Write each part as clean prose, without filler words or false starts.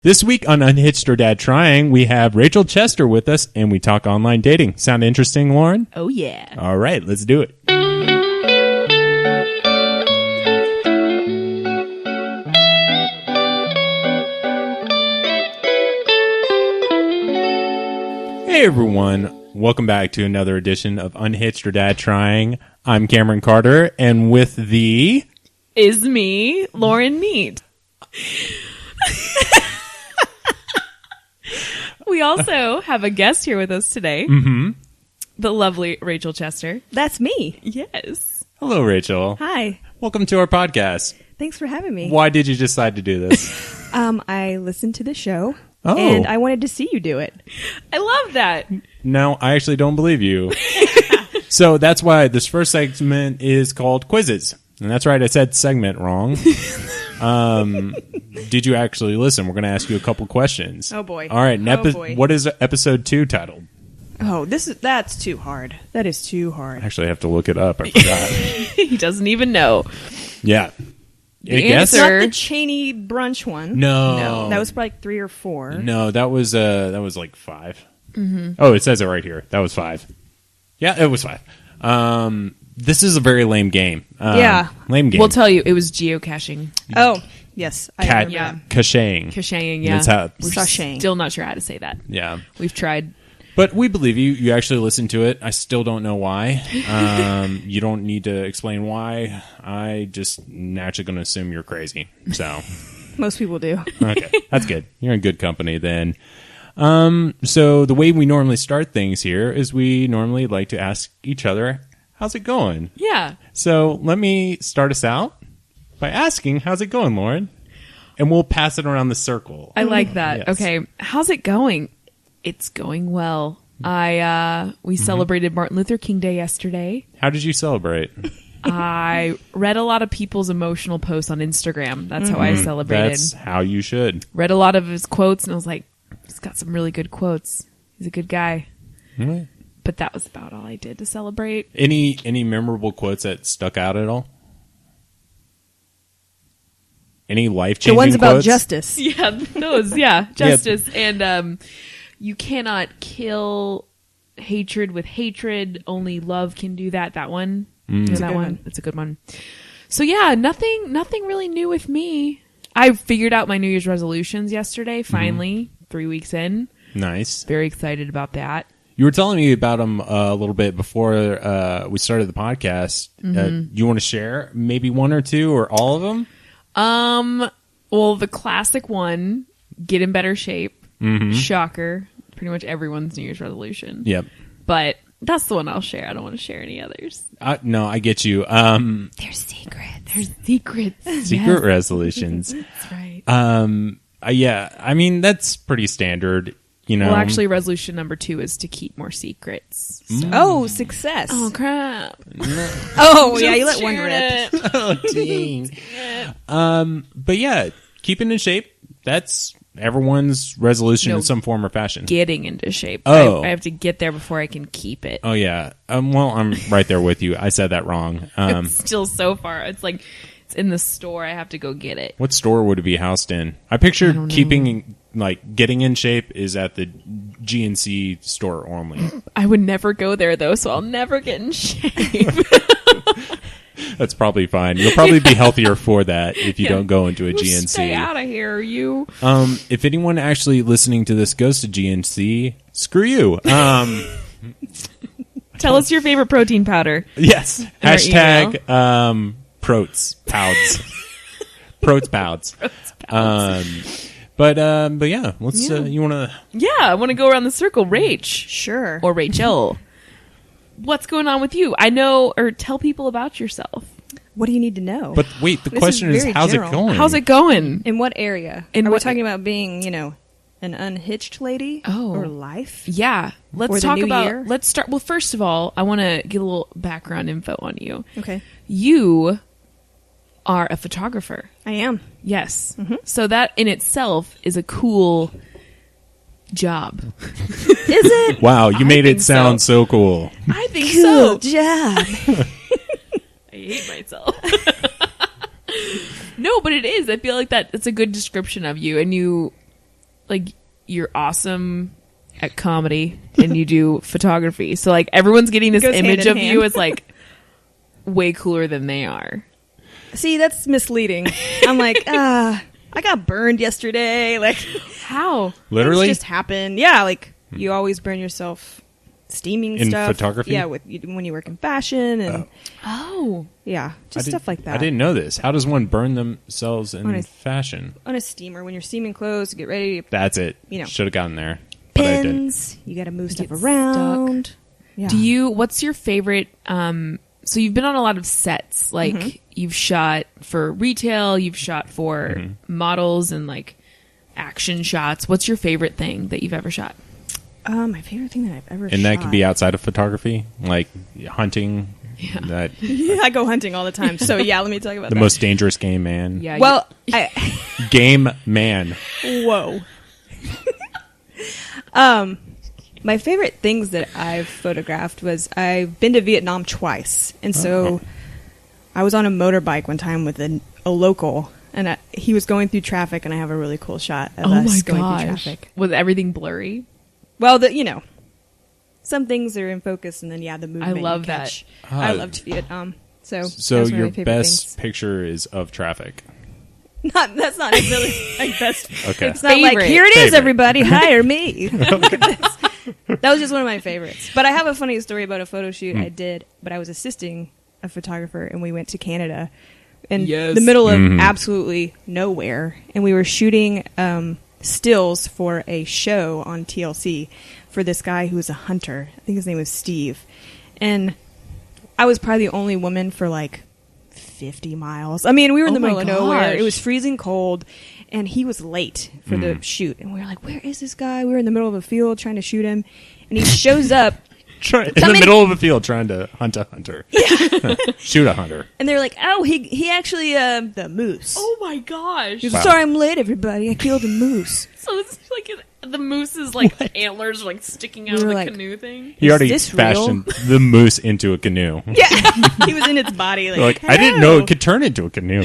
This week on Unhitched or Dad Trying, we have Rachel Chester with us, and we talk online dating. Sound interesting, Lauren? Oh, yeah. All right, let's do it. Hey, everyone. Welcome back to another edition of Unhitched or Dad Trying. I'm Cameron Carter, and with the... Is me, Lauren Mead. We also have a guest here with us today. Mm-hmm. The lovely Rachel Chester. That's me. Yes. Hello, Rachel. Hi. Welcome to our podcast. Thanks for having me. Why did you decide to do this? I listened to the show, Oh. and I wanted to see you do it. I love that. No, I actually don't believe you. So that's why this first segment is called Quizzes. And that's right, I said segment wrong. Did you actually listen? We're going to ask you a couple questions. Oh, boy. All right, Oh, boy. what is episode 2 titled? Oh, that's too hard. That is too hard. Actually, I have to look it up. I forgot. He doesn't even know. Yeah. The Guess? It's answer- not the Cheney brunch one. No. That was like 3 or 4. No, that was like 5. Mm-hmm. Oh, it says it right here. That was 5. Yeah, it was 5. This is a very lame game. Yeah. Lame game. We'll tell you, it was geocaching. Oh, yes. I remember yeah. that. Caching. Caching, yeah. That's how, We're Sashaying. still not sure how to say that. yeah. We've tried. But we believe you. You actually listened to it. I still don't know why. You don't need to explain why. I just naturally going to assume you're crazy. So, Most people do. okay. That's good. You're in good company then. So the way we normally start things here is we normally like to ask each other, how's it going? Yeah. So let me start us out by asking, how's it going, Lauren? And we'll pass it around the circle. I like that. Yes. Okay. How's it going? It's going well. We celebrated Martin Luther King Day yesterday. How did you celebrate? I read a lot of people's emotional posts on Instagram. That's how I celebrated. That's how you should. Read a lot of his quotes, and I was like, he's got some really good quotes. He's a good guy. Mm. But that was about all I did to celebrate. Any memorable quotes that stuck out at all? Any life-changing The ones about quotes? justice. Yeah, those. Yeah, justice. And you cannot kill hatred with hatred. Only love can do that. That one. You know that one. It's a good one. So yeah, nothing really new with me. I figured out my New Year's resolutions yesterday. Finally, 3 weeks in. Nice. Very excited about that. You were telling me about them a little bit before we started the podcast. You want to share maybe one or two or all of them? Well, the classic one, get in better shape. Shocker. Pretty much everyone's New Year's resolution. Yep. But that's the one I'll share. I don't want to share any others. No, I get you. They're secrets. There's secrets. Secret resolutions. That's right. Yeah, I mean, that's pretty standard, you know. Well, actually, resolution number 2 is to keep more secrets. So. Oh, success. Oh, crap. Oh, yeah, you let one Sharing rip. it. Oh, dang. But yeah, keeping in shape, that's everyone's resolution No. in some form or fashion. Getting into shape. Oh. I have to get there before I can keep it. Oh, yeah. Well, I'm right there with you. I said that wrong. It's still so far. It's like it's in the store. I have to go get it. What store would it be housed in? I pictured keeping, like, getting in shape is at the GNC store only. I would never go there, though, so I'll never get in shape. That's probably fine. You'll probably be healthier for that if you don't go into a GNC. Stay out of here, you. If anyone actually listening to this goes to GNC, screw you. Tell us your favorite protein powder. Yes. Our Hashtag Protes Pouds. Protes Pouds. But yeah, let's. You want to? Yeah, I want to go around the circle. Rach. Sure. Or Rachel. What's going on with you? I know, or tell people about yourself. What do you need to know? But wait, the This question is is, very how's general. it going? How's it going? In what area? In Are what- we talking about being, an unhitched lady? Oh. Or life? Yeah, Or let's the talk new about. year? Let's start. Well, first of all, I want to get a little background info on you. Okay. You are a photographer. I am. Yes. So that in itself is a cool job. Is it? Wow, you made think it sound so cool. I think Good so. job. I hate myself. No, but it is. I feel like that it's a good description of you, and you like you're awesome at comedy and you do photography. So like everyone's getting this Goes image hand of in you hand. as like way cooler than they are. See, that's misleading. I'm like, I got burned yesterday. Like, How? Literally? things just happen. Yeah, like you always burn yourself steaming In stuff. photography? Yeah, when you work in fashion and Oh. yeah, just stuff like that. I didn't know this. How does one burn themselves in On a- fashion? On a steamer, when you're steaming clothes, get ready to That's it. You know. Should have gotten there. But I didn't. pins. You got to move stuff get around. Yeah. What's your favorite, so you've been on a lot of sets, like you've shot for retail, you've shot for models and like action shots. What's your favorite thing that you've ever shot? My favorite thing that I've ever And shot. that could be outside of photography, like hunting. Yeah. That Yeah, I go hunting all the time. So yeah, let me tell you about the that. most dangerous game man. Yeah. Well, Game man. whoa. My favorite things that I've photographed was I've been to Vietnam twice, and so I was on a motorbike one time with a local, and he was going through traffic, and I have a really cool shot of oh us my going through gosh. traffic. Was everything blurry? Well, some things are in focus, and then the movement. love you that. catch. I loved Vietnam. So those were my your favorite best things. picture is of traffic. That's not really like best. Okay. It's not like Favorite. here it is, Favorite. everybody, hire me. Look at this. That was just one of my favorites. But I have a funny story about a photo shoot I did. But I was assisting a photographer, and we went to Canada in Yes. the middle of absolutely nowhere, and we were shooting stills for a show on TLC for this guy who was a hunter. I think his name was Steve, and I was probably the only woman for like 50 miles. I mean, we were in Oh the middle my of nowhere. gosh. It was freezing cold, and he was late for the shoot. And we were like, where is this guy? We were in the middle of a field trying to shoot him, and he shows up, In the middle of a field trying to hunt a hunter. Shoot a hunter. and they're like, oh, he actually, the moose. Oh my gosh. He's like, sorry, I'm late, everybody. I killed a moose. So it's like the moose's like antlers are like sticking out We of were the like, canoe thing. He already this fashioned the moose into a canoe. Yeah, he was in its body. Like, I didn't know it could turn into a canoe.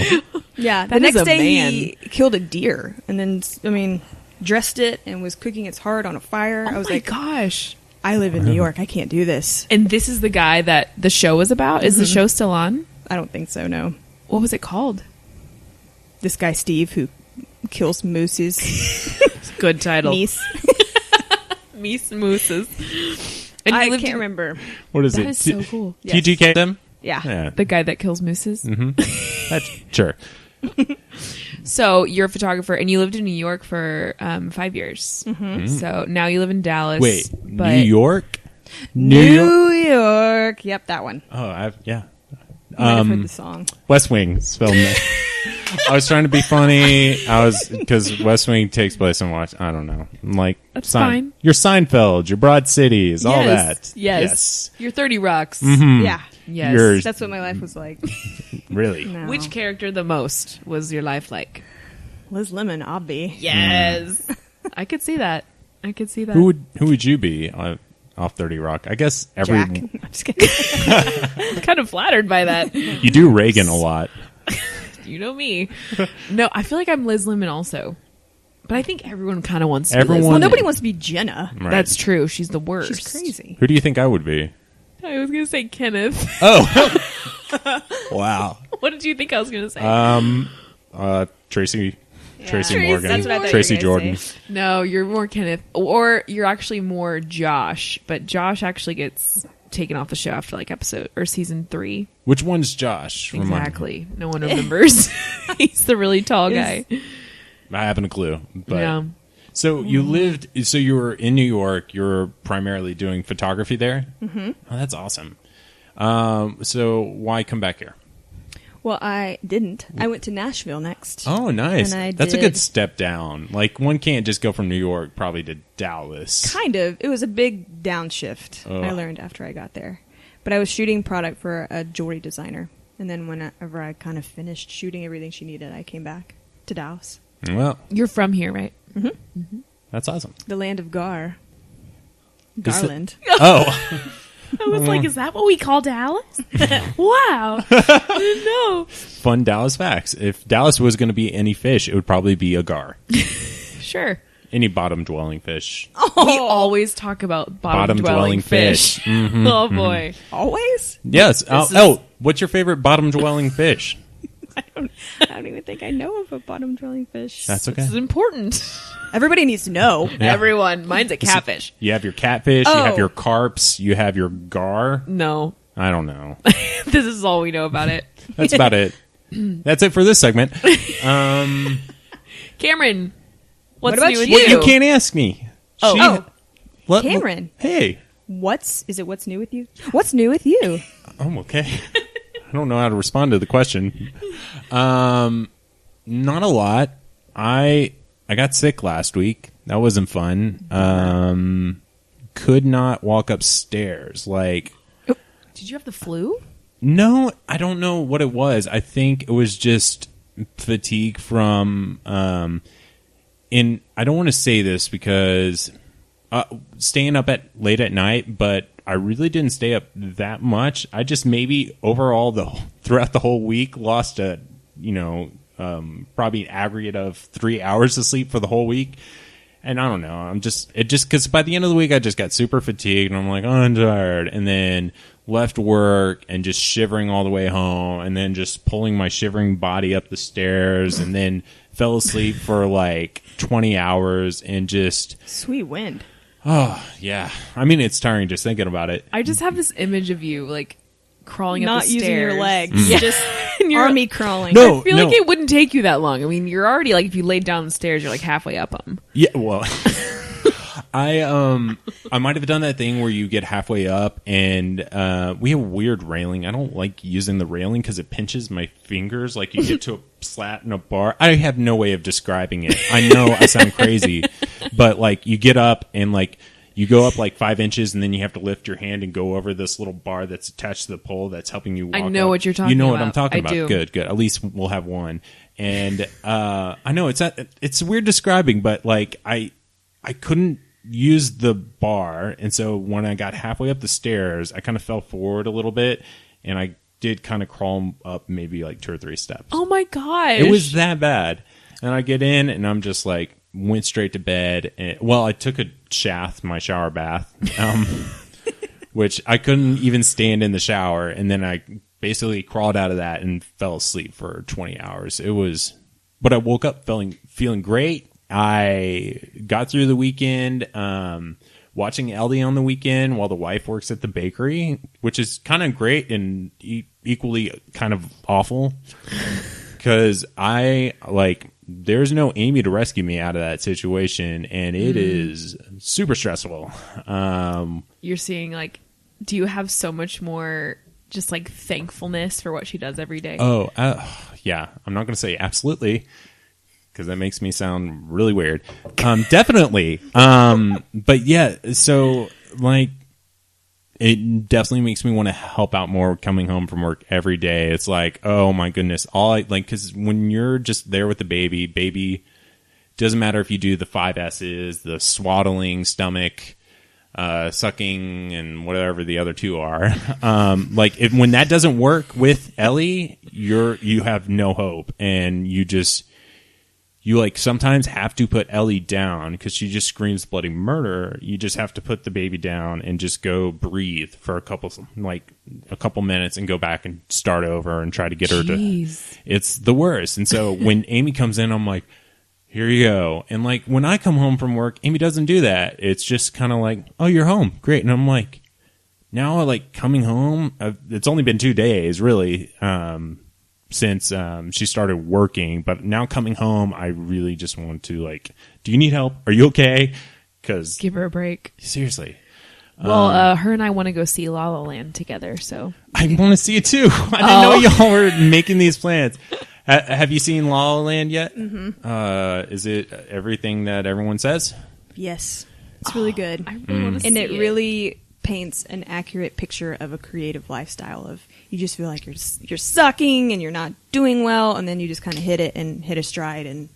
Yeah, the That is next a day man. he killed a deer, and then, dressed it and was cooking its heart on a fire. I was my like, gosh. I live in New York. I can't do this. And this is the guy that the show was about? Is the show still on? I don't think so, no. What was it called? This guy, Steve, who kills mooses. Good title. Meese. Meese mooses. And I you lived can't in- remember. What is That it? is so cool. Yes. TGK them? Yeah. Yeah. The guy that kills mooses. That's sure. So you're a photographer, and you lived in New York for 5 years. So now you live in Dallas. Wait, but New York? New York. Yep, that one. Oh, yeah. You might have heard the song. West Wing spelled it. I was trying to be funny. Because West Wing takes place in I don't know. I'm like, That's fine. Your Seinfeld, your Broad Cities, all that. Yes. You're 30 Rocks. Yeah. Yes. Yours. That's what my life was like. Really? No. Which character the most was your life like? Liz Lemon, Obby. Yes. I could see that. I could see that. Who would you be off 30 Rock? I guess every Jack. I'm just kidding. I'm kind of flattered by that. you do Reagan a lot. You know me. No, I feel like I'm Liz Lemon also. But I think everyone kind of wants to be Everyone- Liz Well, Lemon. nobody wants to be Jenna. Right. That's true. She's the worst. She's crazy. Who do you think I would be? I was going to say Kenneth. Oh. Wow. What did you think I was going to say? Tracy Tracy, Morgan. that's what I thought you Tracy were gonna Jordan. say. No, you're more Kenneth. Or you're actually more Josh. But Josh actually gets taken off the show after like episode or season 3. Which one's Josh? Remind me. Exactly. No one remembers. He's the really tall guy. I haven't a clue. But Yeah. So you were in New York. You were primarily doing photography there. Mm-hmm. Oh, that's awesome. So why come back here? Well, I didn't. I went to Nashville next. Oh, nice. And I That's a did- good step down. Like one can't just go from New York probably to Dallas. Kind of. It was a big downshift, I learned after I got there. But I was shooting product for a jewelry designer. And then whenever I kind of finished shooting everything she needed, I came back to Dallas. Well, You're from here, right? that's awesome. The land of Gar. Is it- Garland. Oh, I was like, is that what we call Dallas? Wow. I didn't know. fun Dallas facts. If Dallas was going to be any fish, it would probably be a gar. Sure. any bottom-dwelling fish. We always talk about bottom-dwelling fish. Mm-hmm, oh, boy. Always? Yes. What's your favorite bottom-dwelling fish? I don't even think I know of a bottom-dwelling fish. That's okay. This is important. Everybody needs to know. Yeah. Everyone. Mine's a catfish. You have your catfish, you have your carps, you have your gar. No. I don't know. This is all we know about it. That's about it. That's it for this segment. Cameron, what's about new with you? you? You can't ask me. Cameron. Hey. What's new with you? What's new with you? Oh, okay. I don't know how to respond to the question. Not a lot. I got sick last week. That wasn't fun. Could not walk upstairs. Like, Did you have the flu? no, I don't know what it was. I think it was just fatigue from and I don't want to say this because staying up late at night, but I really didn't stay up that much. I just maybe overall throughout the whole week lost probably an aggregate of 3 hours of sleep for the whole week. And I don't know. Because by the end of the week, I just got super fatigued and I'm like, oh, I'm tired. And then left work and just shivering all the way home and then just pulling my shivering body up the stairs and then fell asleep for like 20 hours and just. Sweet wind. Oh, yeah. I mean, it's tiring just thinking about it. I just have this image of you, like, crawling up Not the stairs. using your legs. Just army crawling. No. I feel like it wouldn't take you that long. I mean, you're already, like, if you laid down the stairs, you're, like, halfway up them. Yeah, well, I might have done that thing where you get halfway up and we have weird railing. I don't like using the railing because it pinches my fingers. Like you get to a slat in a bar. I have no way of describing it. I know I sound crazy, but like you get up and like you go up like 5 inches and then you have to lift your hand and go over this little bar that's attached to the pole that's helping you walk I know up. what you're talking about. You know what I'm talking about. do. Good. At least we'll have one. And I know it's weird describing, but like I couldn't use the bar, and so when I got halfway up the stairs, I kind of fell forward a little bit, and I did kind of crawl up maybe like 2 or 3 steps. Oh my gosh. It was that bad. And I get in, and I'm just like, went straight to bed. And, well, I took a my shower bath, which I couldn't even stand in the shower, and then I basically crawled out of that and fell asleep for 20 hours. But I woke up feeling great. I got through the weekend watching Ellie on the weekend while the wife works at the bakery, which is kind of great and equally kind of awful because there's no Amy to rescue me out of that situation, and it is super stressful. You're seeing, like, do you have so much more just like thankfulness for what she does every day? Oh, yeah. I'm not going to say absolutely, because that makes me sound really weird. Definitely. But yeah, so like, it definitely makes me want to help out more coming home from work every day. It's like, oh my goodness. Because when you're just there with the baby, doesn't matter if you do the 5 S's, the swaddling, stomach, sucking, and whatever the other 2 are. When that doesn't work with Ellie, you have no hope, and you sometimes have to put Ellie down because she just screams bloody murder. You just have to put the baby down and just go breathe for a couple minutes and go back and start over and try to get her to. It's the worst. And so when Amy comes in, I'm like, here you go. And like when I come home from work, Amy doesn't do that. It's just kind of like, oh, you're home. Great. And I'm like, now like coming home, it's only been 2 days really. Since she started working, but now coming home, I really just want to do you need help? Are you okay? Because give her a break. Seriously. Well, her and I want to go see La La Land together, so I want to see it too. I didn't know y'all were making these plans. Have you seen La La Land yet? Mm-hmm. Is it everything that everyone says? Yes, it's really good. I really want to see it. And it really paints an accurate picture of a creative lifestyle of you just feel like you're sucking and you're not doing well, and then you just kind of hit a stride,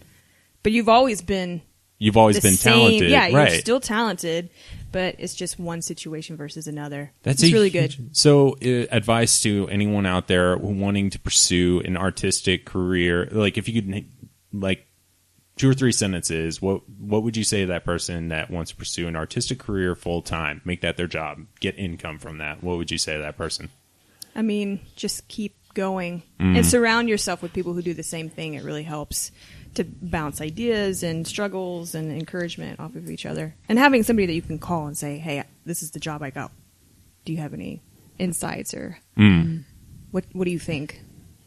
but you've always been talented. Yeah, right. You're still talented, but it's just one situation versus another. It's really good. So advice to anyone out there wanting to pursue an artistic career, like if you could 2 or 3 sentences, what would you say to that person that wants to pursue an artistic career full time, make that their job, get income from that? What would you say to that person? I mean, just keep going and surround yourself with people who do the same thing. It really helps to bounce ideas and struggles and encouragement off of each other. And having somebody that you can call and say, hey, this is the job I got. Do you have any insights or what do you think?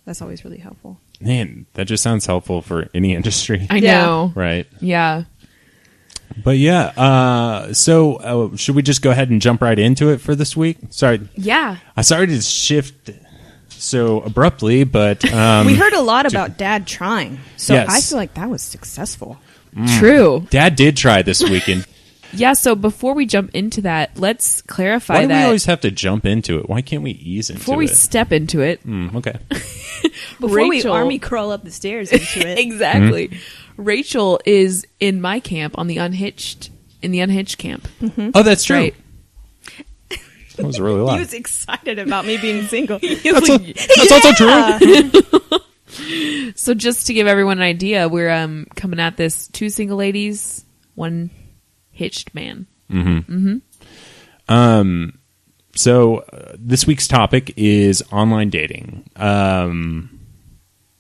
That's always really helpful. Man, that just sounds helpful for any industry. I know. Right. Yeah. But yeah, so should we just go ahead and jump right into it for this week? Sorry. Yeah. I started to shift so abruptly, but we heard a lot about Dad trying, so Yes. I feel like that was successful. True. Dad did try this weekend. Yeah, so before we jump into that, let's clarify Why do we that always have to jump into it? Why can't we ease into before we it? step into it. Okay. Before we Rachel- army crawl up the stairs into it. Exactly. Rachel is in my camp in the unhitched camp. Oh, that's true. Right. That was really loud. He was excited about me being single. That's also true. So just to give everyone an idea, we're coming at this 2 single ladies, 1 hitched man. So this week's topic is online dating.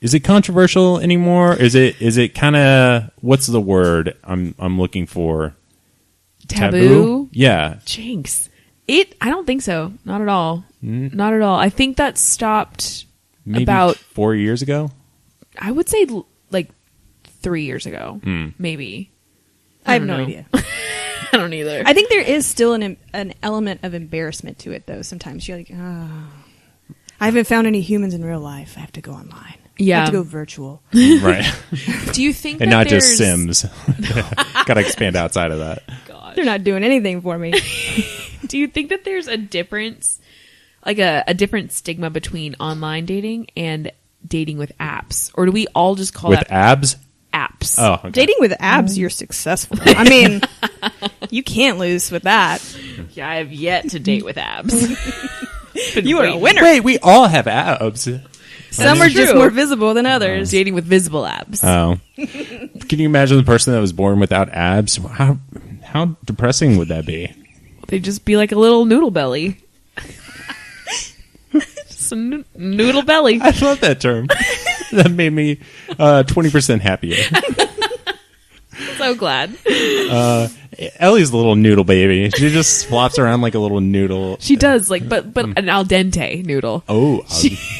Is it controversial anymore? Is it kind of, what's the word I'm looking for? Taboo? Yeah. Jinx. I don't think so. Not at all. Not at all. I think that stopped Maybe about 4 years ago. I would say like 3 years ago, maybe. I have don't no know. idea. I don't either. I think there is still an element of embarrassment to it, though. Sometimes you're like, I haven't found any humans in real life. I have to go online. I Yeah. have to go virtual. Right. Do you think And that not just there's- Sims. Got to expand outside of that. Gosh. They're not doing anything for me. Do you think that there's a difference, like a different stigma between online dating and dating with apps, or do we all just call With that abs? apps? Oh, okay. Dating with abs, you're successful. I mean, you can't lose with that. Yeah, I have yet to date with abs. You are a winner. Wait, we all have abs. Some are just true. more visible than others. Dating with visible abs. Oh. Can you imagine the person that was born without abs? How depressing would that be? They'd just be like a little noodle belly. Just a noodle belly. I love that term. That made me 20% happier. So glad. Ellie's the little noodle baby. She just flops around like a little noodle. She does, like, but an al dente noodle. Oh.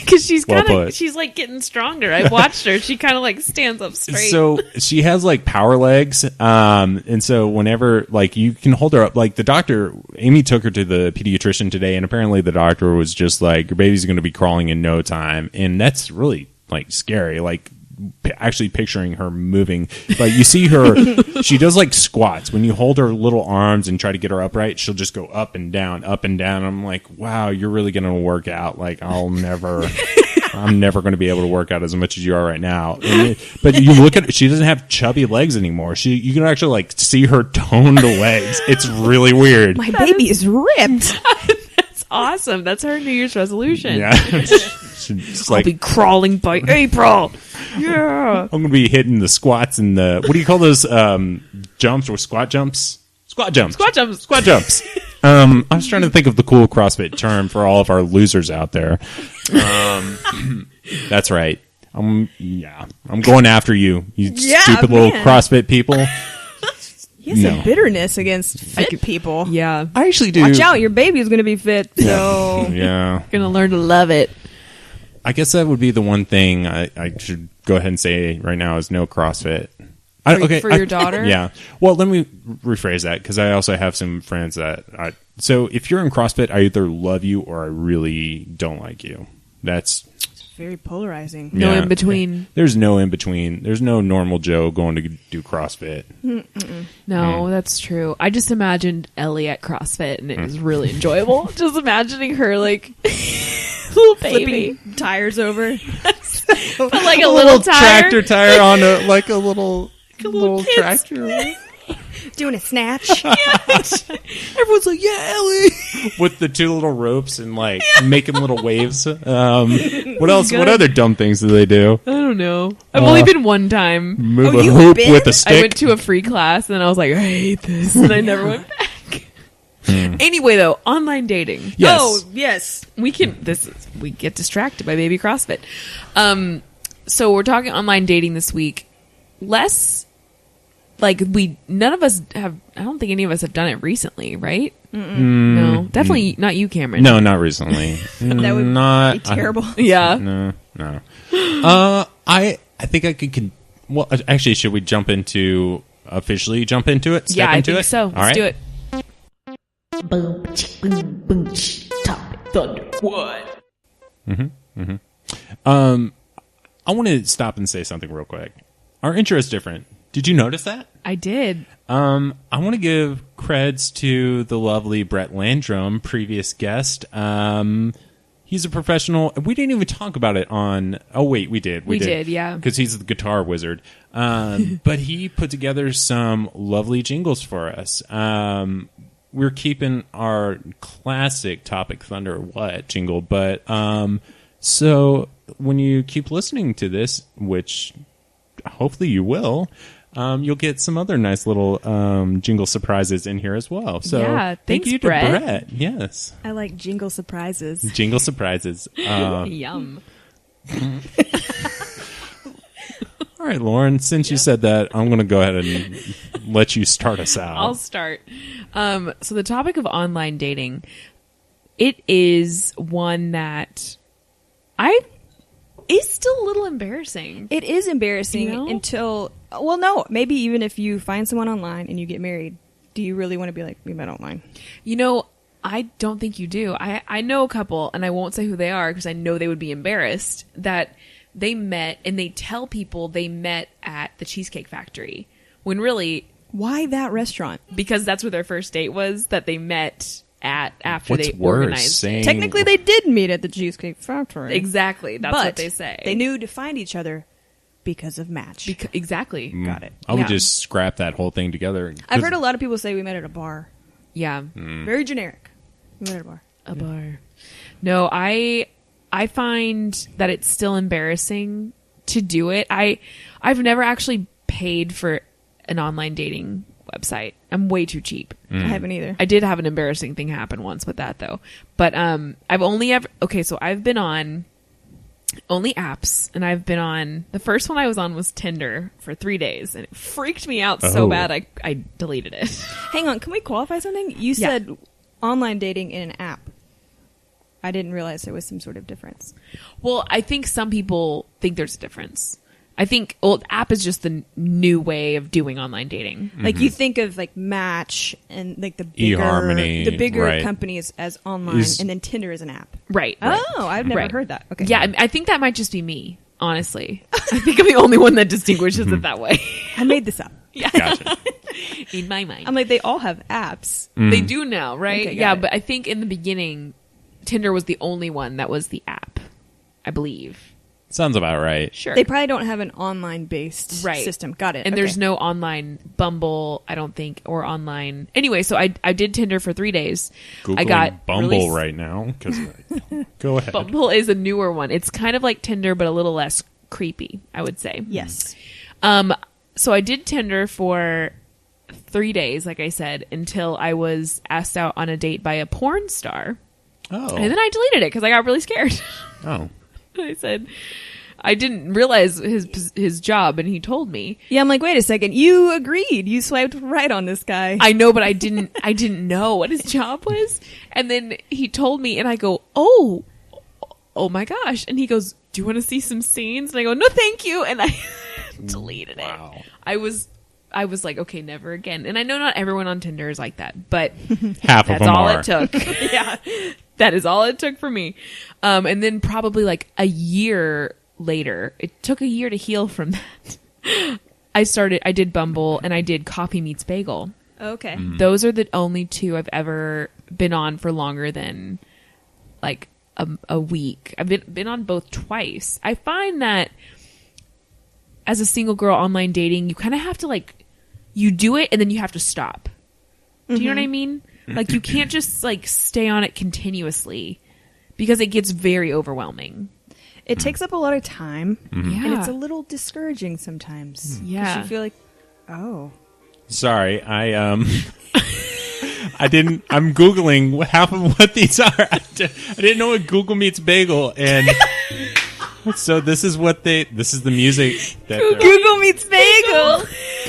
Because she's Well kind of, put. she's like getting stronger. I watched her. She kind of like stands up straight. So she has like power legs. And so whenever like you can hold her up, like the doctor, Amy took her to the pediatrician today, and apparently the doctor was just like, your baby's going to be crawling in no time. And that's really like scary. Like, actually picturing her moving, but you see her, she does like squats. When you hold her little arms and try to get her upright, she'll just go up and down, up and down. I'm like, wow, you're really going to work out. Like, I'm never going to be able to work out as much as you are right now. But you look at, she doesn't have chubby legs anymore. You can actually like see her toned legs. It's really weird. My baby is ripped. That's awesome. That's her New Year's resolution. Yeah. It's I'll like, be crawling by April. Yeah. I'm going to be hitting the squats and the, what do you call those jumps or squat jumps? Squat jumps. Squat jumps. Squat jumps. I was trying to think of the cool CrossFit term for all of our losers out there. That's right. I'm going after you, stupid little man. CrossFit people. He has No. a bitterness against fit people. Yeah. I actually do. Watch out, your baby is going to be fit. So Yeah. Gonna learn to love it. I guess that would be the one thing I should go ahead and say right now is no CrossFit. For your daughter? Yeah. Well, let me rephrase that because I also have some friends that. So if you're in CrossFit, I either love you or I really don't like you. That's very polarizing. No yeah. in between. There's no in between. There's no normal Joe going to do CrossFit. No, that's true. I just imagined Ellie at CrossFit and it was really enjoyable. Just imagining her like little baby. Flipping tires over. But like a little tire. tractor tire on a little little kid's- tractor. Doing a snatch. Everyone's like, yeah, Ellie. With the 2 little ropes and like making little waves. What else? What other dumb things do they do? I don't know. I've only been one time. Move Oh, a you've hoop been? with a stick. I went to a free class and then I was like, I hate this, and I never went back. Anyway, though, online dating. Yes. Oh, yes. We get distracted by baby CrossFit. So we're talking online dating this week. Less like none of us have. I don't think any of us have done it recently, right? No, definitely not you, Cameron. No, not recently. That would not, be terrible. Yeah. No. I think I could. Well, actually, should we officially jump into it? Yeah, I Step into think it? so. All Let's right. do it. Boom, boom, boom, topic thunder. What? I want to stop and say something real quick. Our intro is different. Did you notice that? I did. I want to give creds to the lovely Brett Landrum, previous guest. He's a professional. We didn't even talk about it on... Oh, wait, we did. We did, yeah. Because he's the guitar wizard. But he put together some lovely jingles for us. We're keeping our classic Topic Thunder What jingle. But so when you keep listening to this, which hopefully you will... you'll get some other nice little jingle surprises in here as well. So yeah, thank thanks, you to Brett. Yes. I like jingle surprises. Jingle surprises. Yum. All right, Lauren, since you said that, I'm going to go ahead and let you start us out. I'll start. So the topic of online dating, it is one that is still a little embarrassing. It is embarrassing until... Well, no. Maybe even if you find someone online and you get married, do you really want to be like, we met online? I don't think you do. I know a couple, and I won't say who they are because I know they would be embarrassed, that they met, and they tell people they met at the Cheesecake Factory, when really... Why that restaurant? Because that's where their first date was, that they met at after What's they worse, organized. saying... Technically, they did meet at the Cheesecake Factory. Exactly. That's but what they say. They knew to find each other because of Match. Exactly. Got it. I would Yeah. just scrap that whole thing together. I've heard a lot of people say we met at a bar. Yeah. Very generic. We met at a bar. A bar. No, I find that it's still embarrassing to do it. I've never actually paid for an online dating website. I'm way too cheap. I haven't either. I did have an embarrassing thing happen once with that though. But I've only ever so I've been on only apps, and I've been on, the first one I was on was Tinder for 3 days, and it freaked me out so bad I deleted it. Hang on, can we qualify something? You said online dating in an app. I didn't realize there was some sort of difference. Well, I think some people think there's a difference. I think app is just the new way of doing online dating. Like you think of like Match and like the bigger, eHarmony, right. companies as online, and then Tinder is an app. Right. Oh, I've never heard that. Okay. Yeah, I think that might just be me, honestly. I think I'm the only one that distinguishes it that way. I made this up. Yeah. Gotcha. In my mind. I'm like, they all have apps. They do now, right? Okay, yeah, got it. but I think in the beginning, Tinder was the only one that was the app, I believe. Sounds about right. Sure. They probably don't have an online-based Right. system. Got it. And Okay. there's no online Bumble, I don't think, or online. Anyway, so I did Tinder for 3 days. Googling I got Bumble really right now. Go ahead. Bumble is a newer one. It's kind of like Tinder, but a little less creepy, I would say. Yes. So I did Tinder for 3 days, like I said, until I was asked out on a date by a porn star. Oh. And then I deleted it because I got really scared. Oh. I said, I didn't realize his job, and he told me. Yeah, I'm like, wait a second. You agreed. You swiped right on this guy. I know, but I didn't know what his job was. And then he told me, and I go, oh my gosh. And he goes, do you want to see some scenes? And I go, no, thank you. And I deleted it. Wow. I was like, okay, never again. And I know not everyone on Tinder is like that, but Half of that's them all are. it took. Yeah. That is all it took for me. And then probably like a year later, it took a year to heal from that. I did Bumble, and I did Coffee Meets Bagel. Okay. Those are the only two I've ever been on for longer than like a week. I've been on both twice. I find that as a single girl online dating, you kind of have to you do it and then you have to stop. Do you know what I mean? Like, you can't just like stay on it continuously because it gets very overwhelming. It takes up a lot of time, Yeah. and it's a little discouraging sometimes. 'Cause Yeah. you feel like, oh, Sorry, I'm Googling half of what these are. I didn't know what Google Meets Bagel, and so this is the music that Google Meets Bagel.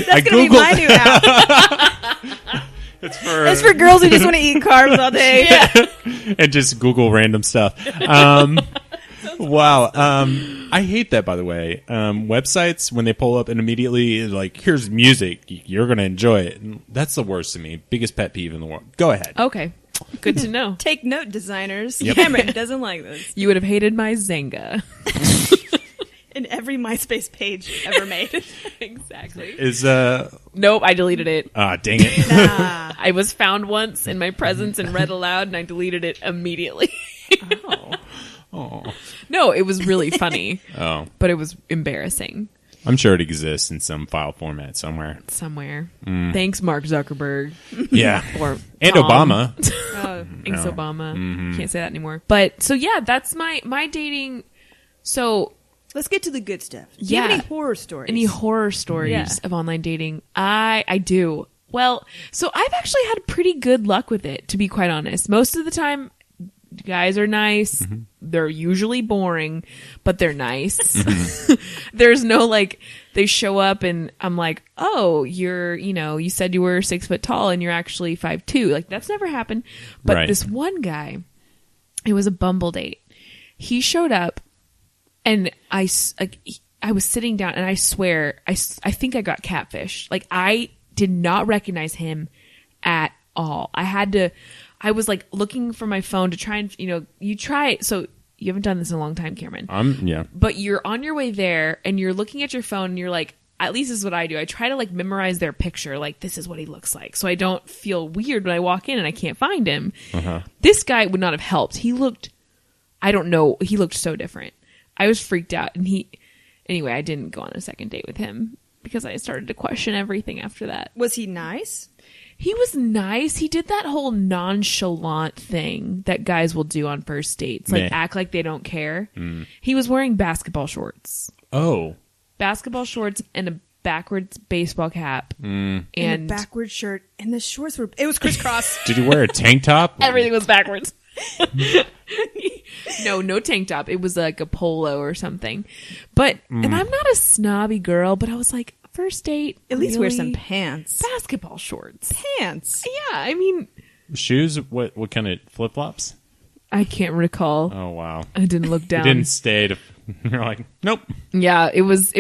That's gonna be my new app. It's for girls who just want to eat carbs all day. and just Google random stuff. Wow. I hate that, by the way. Websites, when they pull up and immediately like, here's music, you're going to enjoy it. That's the worst to me. Biggest pet peeve in the world. Go ahead. Okay. Good to know. Take note, designers. Yep. Cameron doesn't like this. You would have hated my Zynga. In every MySpace page ever made. Exactly. Nope, I deleted it. Dang it. Nah. I was found once in my presence and read aloud, and I deleted it immediately. Oh. No, it was really funny. Oh. But it was embarrassing. I'm sure it exists in some file format somewhere. Somewhere. Thanks, Mark Zuckerberg. Yeah. Or And Tom. Obama. Thanks, Obama. Can't say that anymore. But, so yeah, that's my dating. So, Let's get to the good stuff. Do you have any horror stories? any horror stories Yeah. of online dating? I do. Well, so I've actually had pretty good luck with it, to be quite honest. Most of the time, guys are nice. They're usually boring, but they're nice. There's no like, they show up and I'm like, oh, you said you were 6 foot tall and you're actually 5'2". Like, that's never happened. But Right. this one guy, it was a Bumble date. He showed up and I was sitting down and I swear, I think I got catfish. Like, I did not recognize him at all. I was like looking for my phone to try and, you try it. So you haven't done this in a long time, Cameron. Yeah. But you're on your way there and you're looking at your phone and you're like, at least this is what I do. I try to like memorize their picture. Like, this is what he looks like. So I don't feel weird when I walk in and I can't find him. This guy would not have helped. He looked so different. I was freaked out. And anyway, I didn't go on a second date with him because I started to question everything after that. Was he nice? He was nice. He did that whole nonchalant thing that guys will do on first dates. Like, act like they don't care. He was wearing basketball shorts. Oh. Basketball shorts and a backwards baseball cap. And a backward shirt. And the shorts it was crisscross. Did he wear a tank top? Everything was backwards. No tank top. It was like a polo or something. But, and I'm not a snobby girl, but I was like, first date, At least wear some really? pants. Basketball shorts. Pants. Yeah, I mean, Shoes? What kind of flip-flops? I can't recall. Oh, wow. I didn't look down. You didn't stay to... You're like, nope. Yeah, it was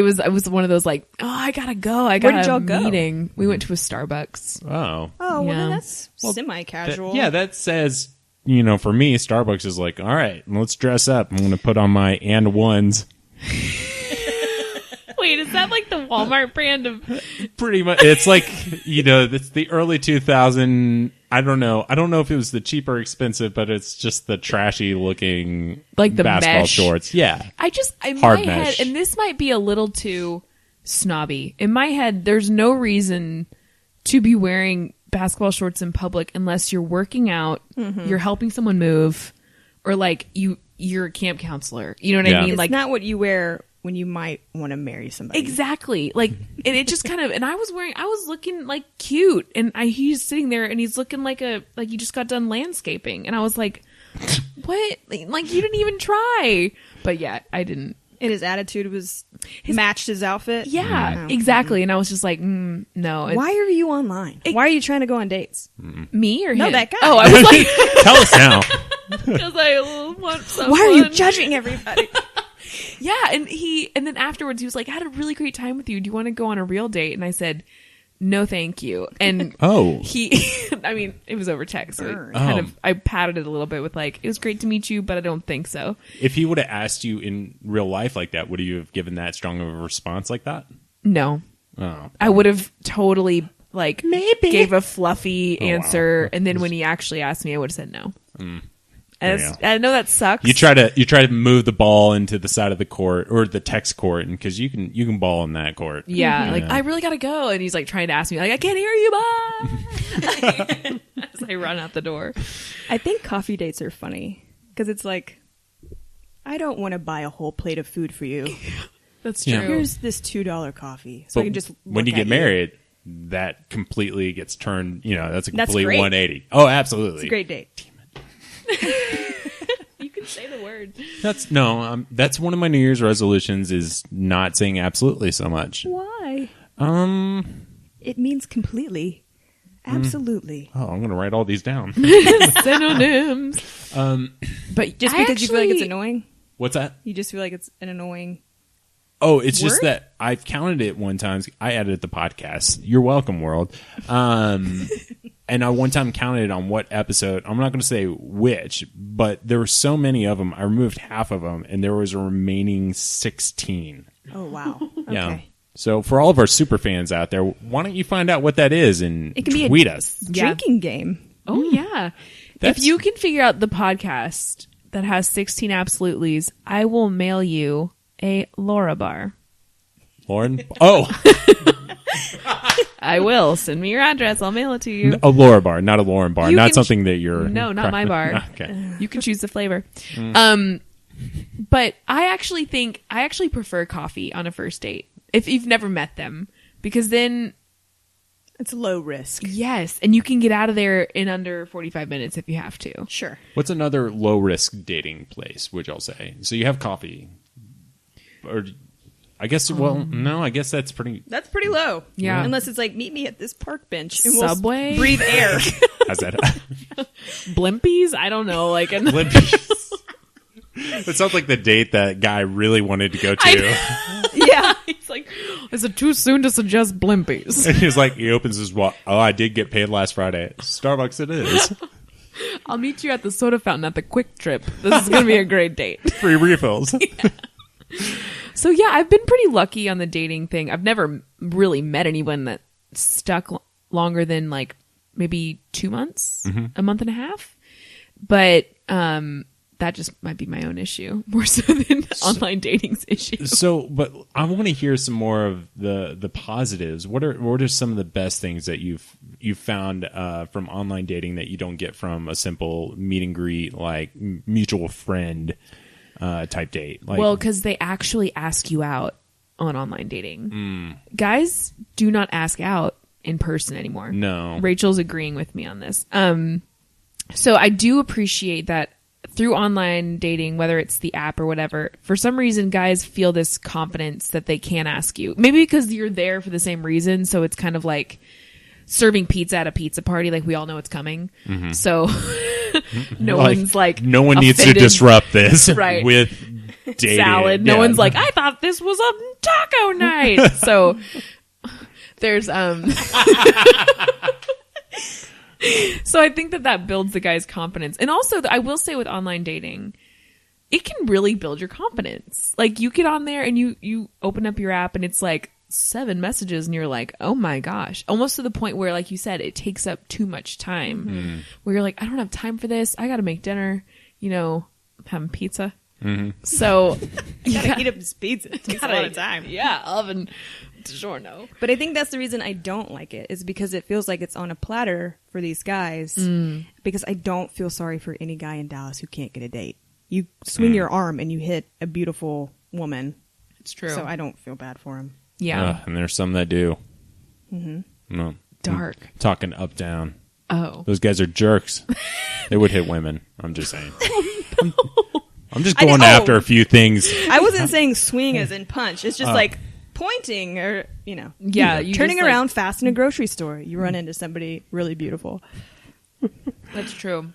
one of those like, oh, I gotta go. I got Where did y'all a go? meeting. We went to a Starbucks. Oh. Oh, well, Yeah. then that's semi-casual. That says, for me, Starbucks is like, all right, let's dress up. I'm going to put on my and ones. Wait, is that like the Walmart brand of? Pretty much. It's like, it's the early 2000. I don't know if it was the cheap or expensive, but it's just the trashy looking Like the basketball mesh. shorts. Yeah. In Hard my mesh. head, and this might be a little too snobby. In my head, there's no reason to be wearing basketball shorts in public unless you're working out, you're helping someone move, or like you're a camp counselor. You know what I mean? It's Like, not what you wear when you might want to marry somebody. exactly. Like, and it just kind of, and I was looking like cute, and he's sitting there and he's looking like you just got done landscaping, and I was like, what? Like, you didn't even try. But yeah, I didn't. And his attitude matched his outfit? Yeah, Oh. exactly. And I was just like, no. Why are you online? Why are you trying to go on dates? Me or No, him? that guy. Oh, I was like, Tell us now. because I want someone. Why are you judging everybody? Yeah, and then afterwards he was like, I had a really great time with you. Do you want to go on a real date? And I said, no, thank you. And Oh. I mean, it was over text. So Burn. I patted it a little bit with like, it was great to meet you, but I don't think so. If he would have asked you in real life like that, would you have given that strong of a response like that? No, Oh. I would have totally like Maybe. gave a fluffy Oh, wow. answer. And then when he actually asked me, I would have said no. I know that sucks. You try to move the ball into the side of the court or the text court, and because you can ball in that court. Yeah, like I really gotta go, and he's like trying to ask me, like I can't hear you, bye. As I run out the door. I think coffee dates are funny because it's like, I don't want to buy a whole plate of food for you. That's true. Yeah. Here's this $2 coffee, so I can just when you look get at married, that completely gets turned. That's a That's complete great. 180. Oh, absolutely. It's a great date. You can say the word. That's one of my New Year's resolutions is not saying absolutely so much. Why? It means completely. Absolutely. Oh, I'm gonna write all these down. Synonyms. But just because you feel like it's annoying? What's that? You just feel like it's an annoying. Oh, it's just word? that I've counted it one time. I edited the podcast. You're welcome, world. And I one time counted it on what episode. I'm not going to say which, but there were so many of them. I removed half of them, and there was a remaining 16. Oh, wow. Okay. Yeah. So for all of our super fans out there, why don't you find out what that is and It can be tweet us? Drinking game. Oh yeah. That's- If you can figure out the podcast that has 16 absolutely's, I will mail you a Laura bar. Lauren? Oh, I will. Send me your address. I'll mail it to you. a Laura bar, not a Lauren bar. You Not can something that you're... No, not my bar. Okay. You can choose the flavor. But I actually prefer coffee on a first date if you've never met them, because then It's low risk. yes, and you can get out of there in under 45 minutes if you have to. Sure. What's another low-risk dating place, would y'all say? So you have coffee. Or... I guess, no, I guess that's pretty... That's pretty low. Yeah. Unless it's like, meet me at this park bench. And Subway? We'll breathe air. How's that? Blimpies? I don't know. Like It sounds like the date that guy really wanted to go to. Yeah. He's like, is it too soon to suggest Blimpies? And he's like, he opens his wallet. Oh, I did get paid last Friday. Starbucks it is. I'll meet you at the soda fountain at the Quick Trip. This is going to be a great date. Free refills. So yeah, I've been pretty lucky on the dating thing. I've never really met anyone that stuck longer than like maybe 2 months, a month and a half. But that just might be my own issue more so than online dating's issue. So, but I want to hear some more of the positives. What are some of the best things that you've found from online dating that you don't get from a simple meet and greet, like mutual friend type date? Like, Well, because they actually ask you out on online dating. Guys do not ask out in person anymore. No. Rachel's agreeing with me on this. So I do appreciate that through online dating, whether it's the app or whatever, for some reason guys feel this confidence that they can ask you. Maybe because you're there for the same reason, so it's kind of like serving pizza at a pizza party, like we all know it's coming. So no one's like, no one needs to offended. disrupt this Right. with dating. Salad. No Yeah. one's like, I thought this was a taco night. So there's so I think that builds the guy's confidence. And also I will say with online dating, it can really build your confidence. Like you get on there and you open up your app and it's like 7 messages and you're like, oh my gosh, almost to the point where, like you said, it takes up too much time where you're like, I don't have time for this. I got to make dinner, I'm having pizza. So You gotta heat up this pizza. It takes a lot of time. Yeah, oven. Sure, no. But I think that's the reason I don't like it, is because it feels like it's on a platter for these guys. Because I don't feel sorry for any guy in Dallas who can't get a date. You swing your arm and you hit a beautiful woman. It's true. So I don't feel bad for him. Yeah. And there's some that do. No. Dark. Talking up down. Oh. Those guys are jerks. They would hit women. I'm just saying. I'm just I going did- after a few things. I wasn't saying swing as in punch. It's just like pointing or, Yeah, you turning just, like- around fast in a grocery store. You run into somebody really beautiful. That's true.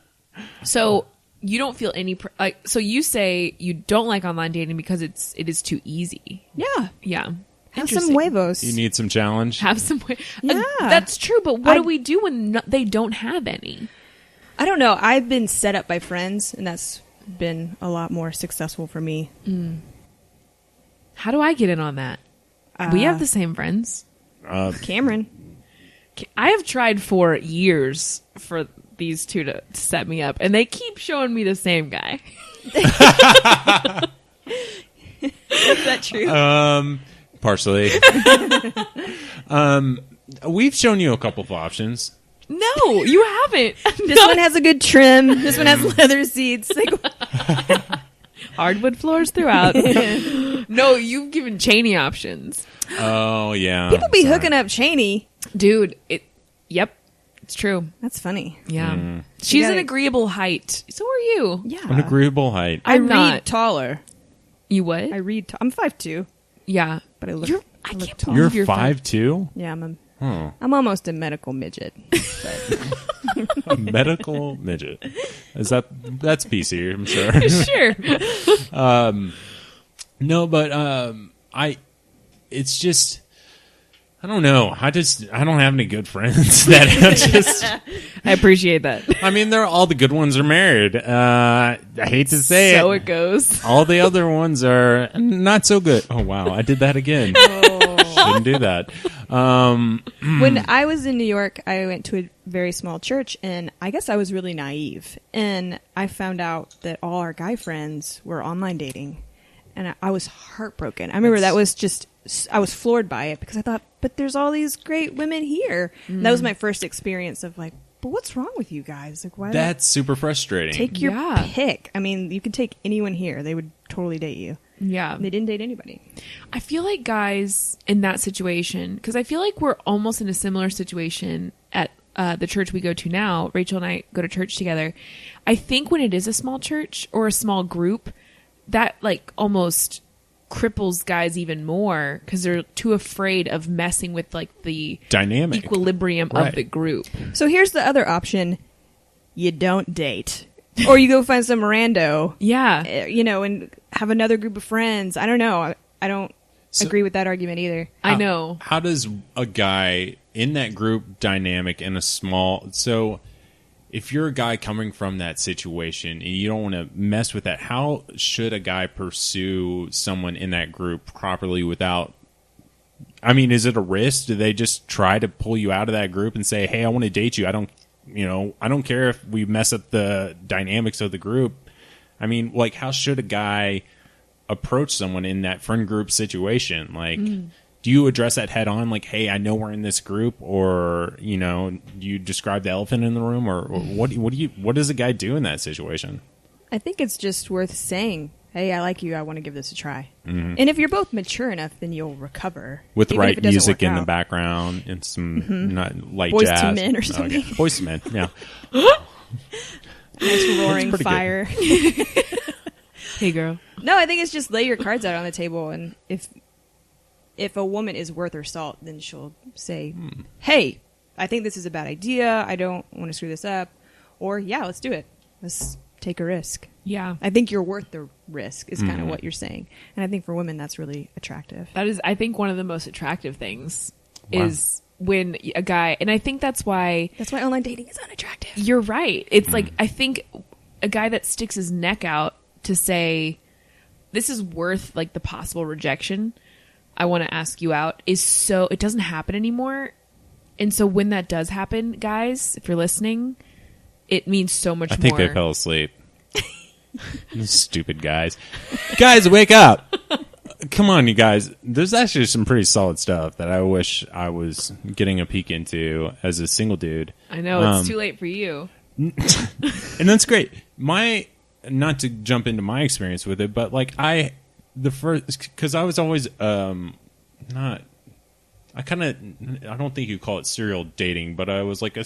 So you don't feel any so you say you don't like online dating because it is too easy. Yeah. Yeah. Have some Interesting. huevos. You need some challenge. Have some way. Yeah. That's true, but what do we do when they don't have any? I don't know. I've been set up by friends, and that's been a lot more successful for me. How do I get in on that? We have the same friends. Cameron. I have tried for years for these two to set me up, and they keep showing me the same guy. Is that true? Partially. We've shown you a couple of options. No, you haven't. This one has a good trim. This one has leather seats. Like, hardwood floors throughout. No, you've given Cheney options. Oh, yeah. people be hooking up Cheney. Dude, yep, it's true. That's funny. Yeah. She's gotta- an agreeable height. So are you. Yeah. An agreeable height. I I'm read not. taller. You what? I'm 5'2", Yeah. but I look. I look can't tall. believe You're you're 5'2"? Yeah, Oh. I'm almost a medical midget. But A medical midget. That's PC, I'm sure. Sure. No, but it's just, I don't know. I don't have any good friends that just. I appreciate that. I mean, all the good ones are married. I hate to say So it. it goes. All the other ones are not so good. Oh wow, I did that again. Shouldn't do that. when I was in New York, I went to a very small church, and I guess I was really naive. And I found out that all our guy friends were online dating, and I was heartbroken. I remember that was just. I was floored by it because I thought, but there's all these great women here. And that was my first experience of like, but what's wrong with you guys? Like, why? That's super frustrating. Take your pick. I mean, you could take anyone here; they would totally date you. Yeah. They didn't date anybody. I feel like guys in that situation, because I feel like we're almost in a similar situation at the church we go to now. Rachel and I go to church together. I think when it is a small church or a small group, that like almost cripples guys even more because they're too afraid of messing with like the dynamic equilibrium right. of the group. So here's the other option: you don't date, or you go find some rando. Yeah. And have another group of friends. I don't know. I don't agree with that argument either. I know. How does a guy in that group dynamic in a small... So if you're a guy coming from that situation and you don't want to mess with that, how should a guy pursue someone in that group properly without... I mean, is it a risk? Do they just try to pull you out of that group and say, hey, I want to date you. I don't care if we mess up the dynamics of the group. I mean, like, how should a guy approach someone in that friend group situation? Like, do you address that head on? Like, hey, I know we're in this group, or, do you describe the elephant in the room, or what does a guy do in that situation? I think it's just worth saying, hey, I like you. I want to give this a try. Mm-hmm. And if you're both mature enough, then you'll recover. With the right music in the out. background and some not light Boys jazz. to Men or something. Okay. Boys to Men, yeah. Nice roaring pretty fire. Hey, girl. No, I think it's just lay your cards out on the table, and if a woman is worth her salt, then she'll say, hey, I think this is a bad idea. I don't want to screw this up. Or, yeah, let's do it. Let's take a risk. Yeah. I think you're worth the risk is kind of what you're saying. And I think for women, that's really attractive. That is, I think, one of the most attractive things is when a guy, and I think that's why online dating is unattractive. you're right. It's like, I think a guy that sticks his neck out to say, this is worth like the possible rejection, I want to ask you out, it doesn't happen anymore. And so when that does happen, guys, if you're listening, it means so much more. I think they fell asleep. Stupid guys. Guys, wake up. Come on, you guys. There's actually some pretty solid stuff that I wish I was getting a peek into as a single dude. I know, it's too late for you. And that's great. Not to jump into my experience with it, but like because I was always I don't think you call it serial dating, but I was like I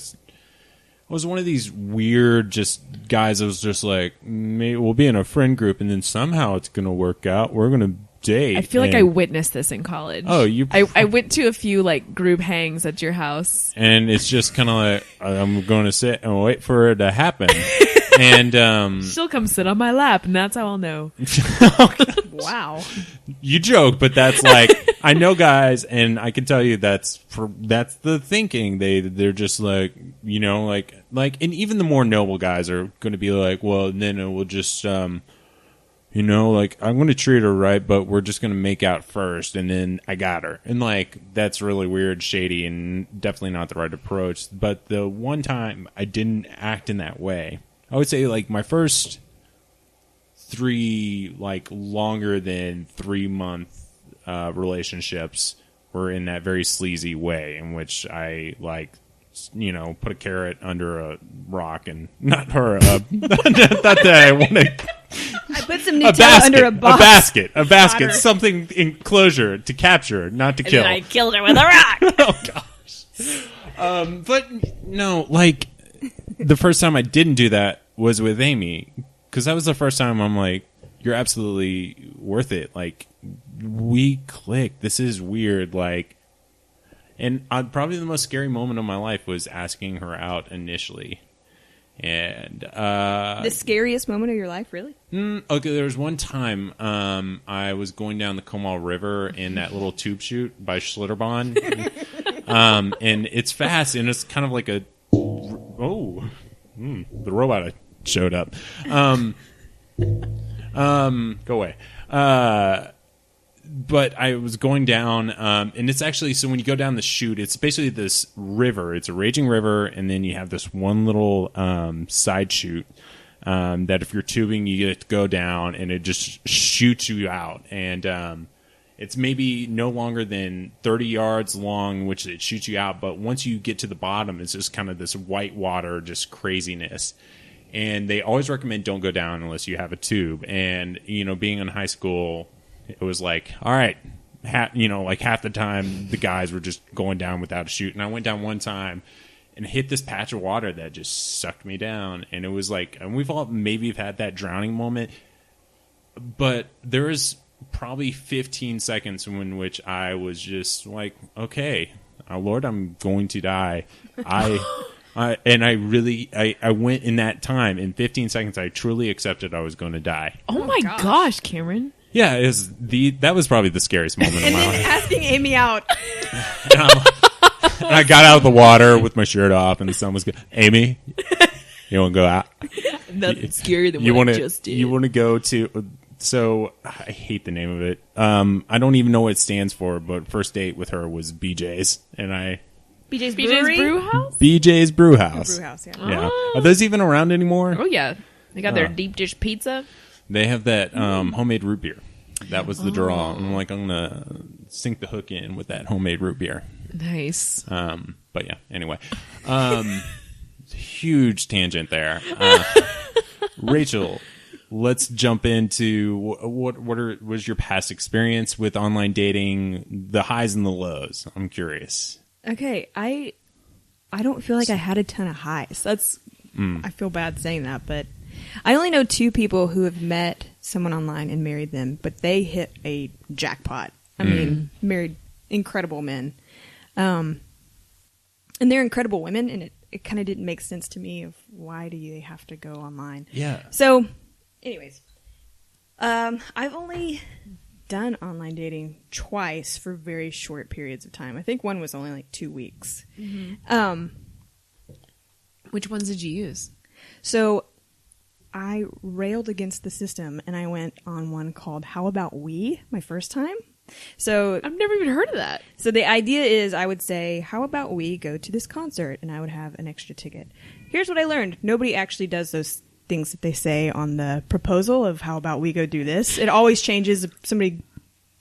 was one of these weird just guys that was just like, maybe we'll be in a friend group and then somehow it's going to work out. We're going to date. I feel like I witnessed this in college. Oh, I went to a few like group hangs at your house. And it's just kind of like, I'm going to sit and wait for it to happen. And she'll come sit on my lap, and that's how I'll know. Wow. You joke, but that's like, I know guys, and I can tell you that's the thinking. They're just like, like, and even the more noble guys are going to be like, well, then we'll just you know, like, I'm going to treat her right, but we're just going to make out first, and then I got her. And, like, that's really weird, shady, and definitely not the right approach. But the one time I didn't act in that way, I would say, like, my first 3, like, longer than 3-month relationships were in that very sleazy way in which I, like, you know, put a carrot under a rock and not that I want to. I put some Nutella under a box. A basket, something in closure to capture, not to kill. And I killed her with a rock. Oh gosh. But no, like the first time I didn't do that was with Amy, because that was the first time I'm like, you're absolutely worth it. Like, we click. This is weird. Like, and probably the most scary moment of my life was asking her out initially. And the scariest moment of your life, really? Okay, there was one time I was going down the Comal River in that little tube chute by Schlitterbahn. And it's fast, and it's kind of like a... the robot showed up. Go away. But I was going down, and it's actually, so when you go down the chute, it's basically this river. It's a raging river, and then you have this one little side chute that if you're tubing, you get to go down, and it just shoots you out. And it's maybe no longer than 30 yards long, which it shoots you out. But once you get to the bottom, it's just kind of this white water, just craziness. And they always recommend don't go down unless you have a tube. And, you know, being in high school... It was like, all right, half the time the guys were just going down without a chute. And I went down one time and hit this patch of water that just sucked me down. And it was like, and we've all maybe had that drowning moment. But there was probably 15 seconds in which I was just like, okay, Lord, I'm going to die. I went in that time, in 15 seconds, I truly accepted I was going to die. Oh my gosh, Cameron. Yeah, that was probably the scariest moment of my life. Asking Amy out. And I got out of the water with my shirt off, and the sun was good. Amy, you want to go out? Nothing scarier than what I just did. You want to go to... So, I hate the name of it. I don't even know what it stands for, but first date with her was BJ's, and BJ's Brew House? BJ's Brew House. Brew House, yeah. Yeah. Are those even around anymore? Oh, yeah. They got their deep dish pizza. They have that homemade root beer. That was the draw. I'm like, I'm going to sink the hook in with that homemade root beer. Nice. But yeah, anyway. Huge tangent there. Rachel, let's jump into what was your past experience with online dating, the highs and the lows? I'm curious. Okay, I don't feel like I had a ton of highs. I feel bad saying that, but I only know 2 people who have met someone online and married them, but they hit a jackpot. I mean, married incredible men. And they're incredible women, and it kind of didn't make sense to me of why do they have to go online. Yeah. So, anyways, I've only done online dating twice for very short periods of time. I think one was only like 2 weeks. Mm-hmm. Which ones did you use? So I railed against the system, and I went on one called How About We, my first time. So I've never even heard of that. So the idea is I would say, how about we go to this concert, and I would have an extra ticket. Here's what I learned. Nobody actually does those things that they say on the proposal of how about we go do this. It always changes if somebody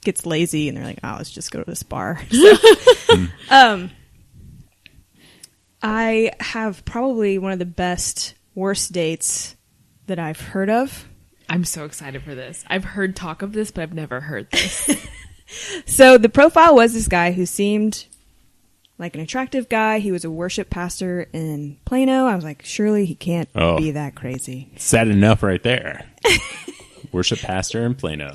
gets lazy and they're like, oh, let's just go to this bar. So, I have probably one of the best, worst dates that I've heard of. I'm so excited for this. I've heard talk of this, but I've never heard this. So the profile was this guy who seemed like an attractive guy. He was a worship pastor in Plano. I was like, surely he can't be that crazy. Sad enough right there. Worship pastor in Plano.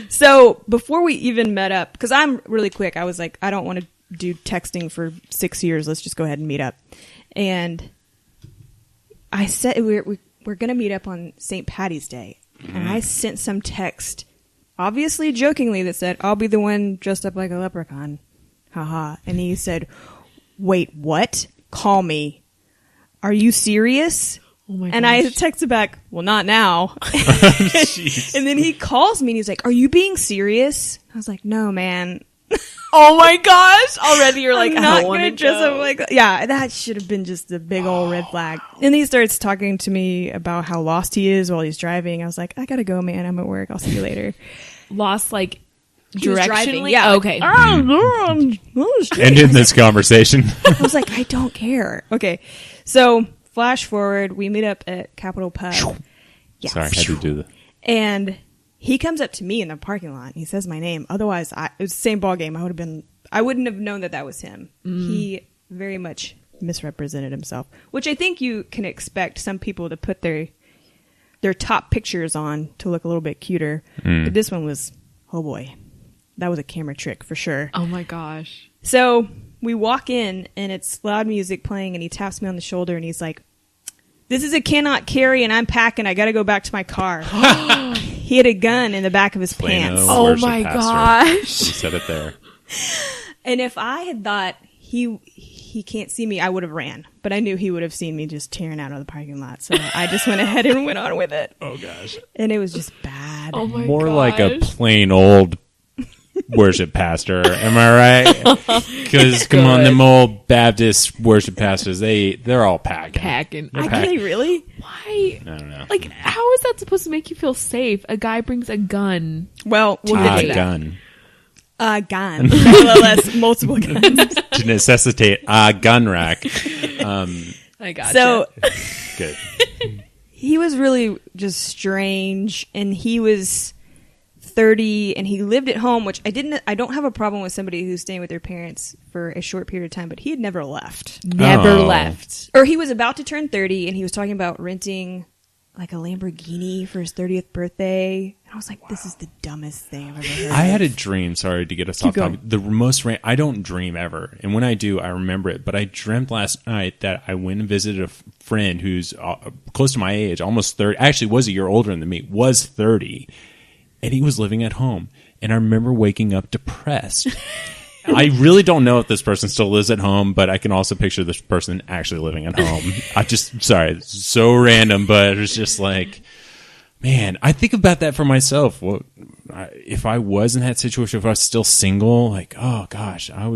So before we even met up, because I'm really quick, I was like, I don't want to do texting for 6 years. Let's just go ahead and meet up. And I said we're going to meet up on St. Patty's Day. And I sent some text, obviously jokingly, that said, I'll be the one dressed up like a leprechaun. Haha. And he said, wait, what? Call me. Are you serious? Oh my And gosh. I texted back, well, not now. And then he calls me and he's like, are you being serious? I was like, no, man. Oh my gosh. Already you're like, I'm I not don't want gonna to dress go. up like that. Yeah, that should have been just a big old red flag. And he starts talking to me about how lost he is while he's driving. I was like, I gotta go, man. I'm at work. I'll see you later. Lost like He was driving, directionally? yeah. Okay. Ended this conversation. I was like, I don't care. Okay, so flash forward, we meet up at Capitol Pub. Yeah. Sorry, I had to do that. And he comes up to me in the parking lot and he says my name. Otherwise, it was the same ball game. I wouldn't have known that was him. He very much misrepresented himself, which I think you can expect some people to put their top pictures on to look a little bit cuter. But this one was, oh boy, that was a camera trick for sure. Oh my gosh. So we walk in and it's loud music playing and he taps me on the shoulder and he's like, this is a cannot carry and I'm packing. I got to go back to my car. He had a gun in the back of his pants. Oh Worship my pastor. gosh. You said it there. And if I had thought he can't see me, I would have ran. But I knew he would have seen me just tearing out of the parking lot. So I just went ahead and went on with it. Oh gosh. And it was just bad. Oh my More gosh. like a plain old worship pastor. Am I right? Because come on, them old Baptist worship pastors, they're all packing. Are they really? Why? I don't know. Like, how is that supposed to make you feel safe? A guy brings a gun. Well, we'll get to that. Gun. Gun. Nevertheless, multiple guns. To necessitate a gun rack. I gotcha. So Good. he was really just strange, and he was 30 and he lived at home, which I don't have a problem with somebody who's staying with their parents for a short period of time, but he had never left. never Oh. left. Or he was about to turn 30 and he was talking about renting like a Lamborghini for his 30th birthday. And I was like, this is the dumbest thing I've ever heard. I had a dream, sorry to get us off going. topic. The most I don't dream ever. And when I do, I remember it. But I dreamt last night that I went and visited a friend who's close to my age, almost 30. Actually, was a year older than me, was 30. And he was living at home. And I remember waking up depressed. I really don't know if this person still lives at home, but I can also picture this person actually living at home. Sorry, it's so random, but it was just like, man, I think about that for myself. If I was in that situation, if I was still single, like, oh gosh, that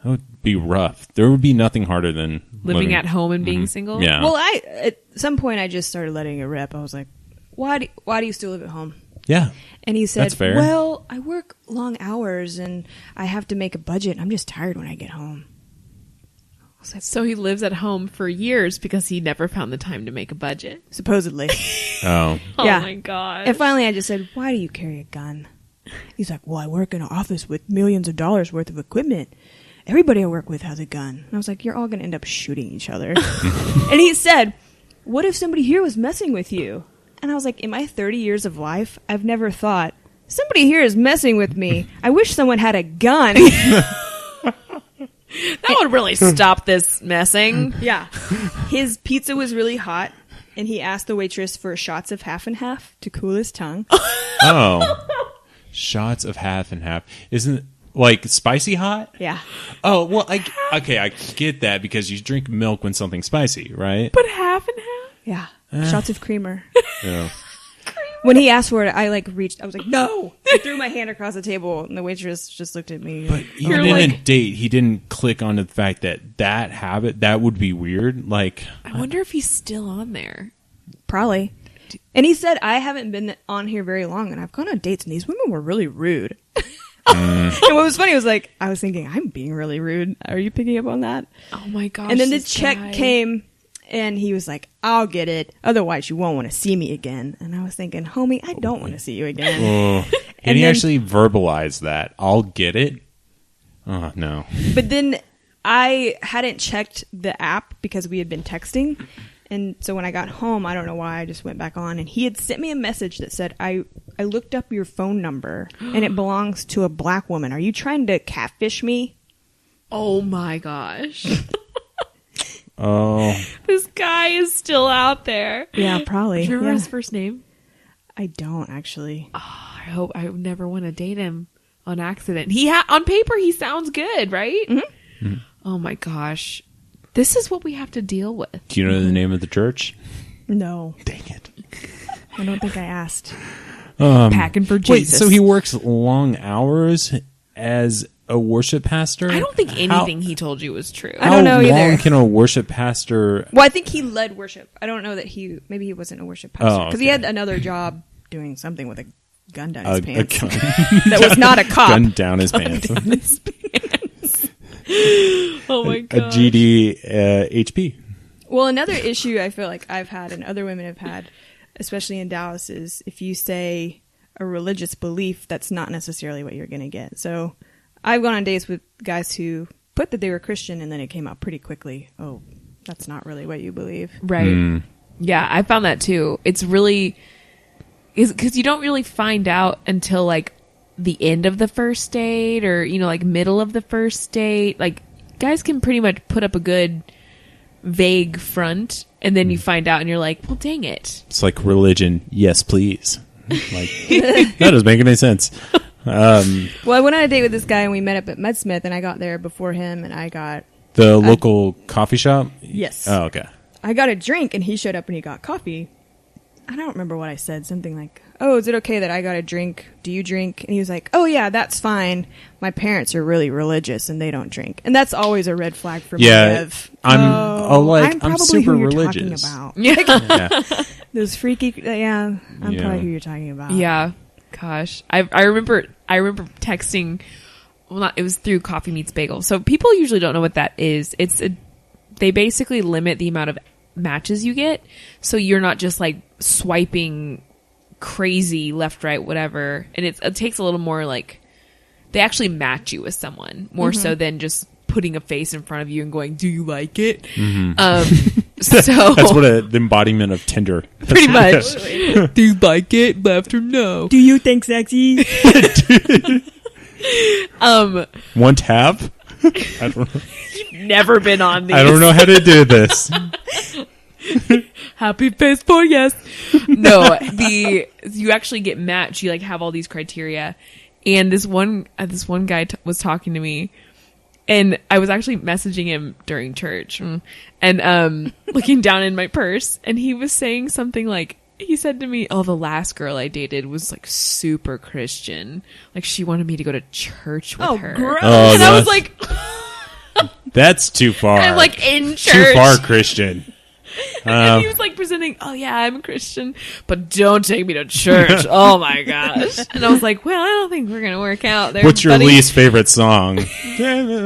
would be rough. There would be nothing harder than Living at home and being single? Yeah. Well, at some point I just started letting it rip. I was like, why do you still live at home? Yeah. And he said, That's fair. well, I work long hours and I have to make a budget. I'm just tired when I get home. I was like, So he lives at home for years because he never found the time to make a budget. supposedly. Oh. Yeah. Oh my gosh. And finally I just said, why do you carry a gun? He's like, well, I work in an office with millions of dollars worth of equipment. Everybody I work with has a gun. And I was like, you're all going to end up shooting each other. And he said, what if somebody here was messing with you? And I was like, in my 30 years of life, I've never thought, somebody here is messing with me. I wish someone had a gun. that would really stop this messing. Yeah. His pizza was really hot, and he asked the waitress for shots of half and half to cool his tongue. Oh. Shots of half and half. Isn't it like spicy hot? Yeah. Oh, well, I get that because you drink milk when something's spicy, right? But half and half? Yeah. Shots of creamer. Yeah. When he asked for it, I I was like, no! I threw my hand across the table, and the waitress just looked at me. But even in a date, he didn't click on the fact that habit, that would be weird. Like, I wonder if he's still on there. Probably. And he said, I haven't been on here very long, and I've gone on dates, and these women were really rude. And what was funny was like, I was thinking, I'm being really rude. Are you picking up on that? Oh my gosh. And then the this check guy. came, and he was like, I'll get it. Otherwise, you won't want to see me again. And I was thinking, homie, I don't want to see you again. oh. And And he then- actually verbalized that. I'll get it. Oh, no. But then I hadn't checked the app because we had been texting. And so when I got home, I don't know why, I just went back on. And he had sent me a message that said, I looked up your phone number, and it belongs to a black woman. Are you trying to catfish me? Oh my gosh. Oh. This guy is still out there. Yeah, probably. Do you remember Yeah. his first name? I don't, actually. I hope I would never want to date him on accident. On paper, he sounds good, right? Mm-hmm. Oh my gosh. This is what we have to deal with. Do you know the name of the church? No. Dang it. I don't think I asked. Packing for Jesus. Wait, so he works long hours as a worship pastor? I don't think anything he told you was true. I don't know either. How long can a worship pastor... Well, I think he led worship. I don't know that maybe he wasn't a worship pastor. Because he had another job doing something with a gun down his pants. That was not a cop. Gun down his pants. Oh my god. A GD HP. Well, another issue I feel like I've had and other women have had, especially in Dallas, is if you say a religious belief, that's not necessarily what you're going to get. So I've gone on dates with guys who put that they were Christian, and then it came out pretty quickly. Oh, that's not really what you believe. Right. Yeah, I found that too. It's really... because you don't really find out until like the end of the first date or, you know, like middle of the first date. Like guys can pretty much put up a good vague front, and then you find out and you're like, well, dang it. It's like religion. Yes, please. Like, that doesn't make any sense. Well, I went on a date with this guy and we met up at Mudsmith, and I got there before him, and I got... The local coffee shop? Yes. Oh, okay. I got a drink and he showed up and he got coffee. I don't remember what I said. Something like, oh, is it okay that I got a drink? Do you drink? And he was like, oh, yeah, that's fine. My parents are really religious and they don't drink. And that's always a red flag for me. Yeah, I'm super who you're religious. talking about. Yeah. Those freaky, I'm probably who you're talking about. Yeah. Gosh. I remember texting, it was through Coffee Meets Bagel. So people usually don't know what that is. They basically limit the amount of matches you get, so you're not just like swiping crazy left, right, whatever. And it takes a little more, like, they actually match you with someone more so than just putting a face in front of you and going, do you like it? So that's what the embodiment of Tinder. Pretty much. Do you like it? Left or no? Do you think sexy? One tap? I don't know. Never been on these. I don't know how to do this. Happy face for yes. No, you actually get matched. You like have all these criteria, and this one guy was talking to me, and I was actually messaging him during church, and looking down in my purse, and he was saying something like, he said to me, "Oh, the last girl I dated was like super Christian. Like she wanted me to go to church with her." Gross. Oh, and I was like, "That's too far." I'm like in church. Too far Christian. And he was like presenting, "Oh yeah, I'm a Christian, but don't take me to church." Oh my gosh! And I was like, "Well, I don't think we're gonna work out there." What's your buddy. least favorite song? Singing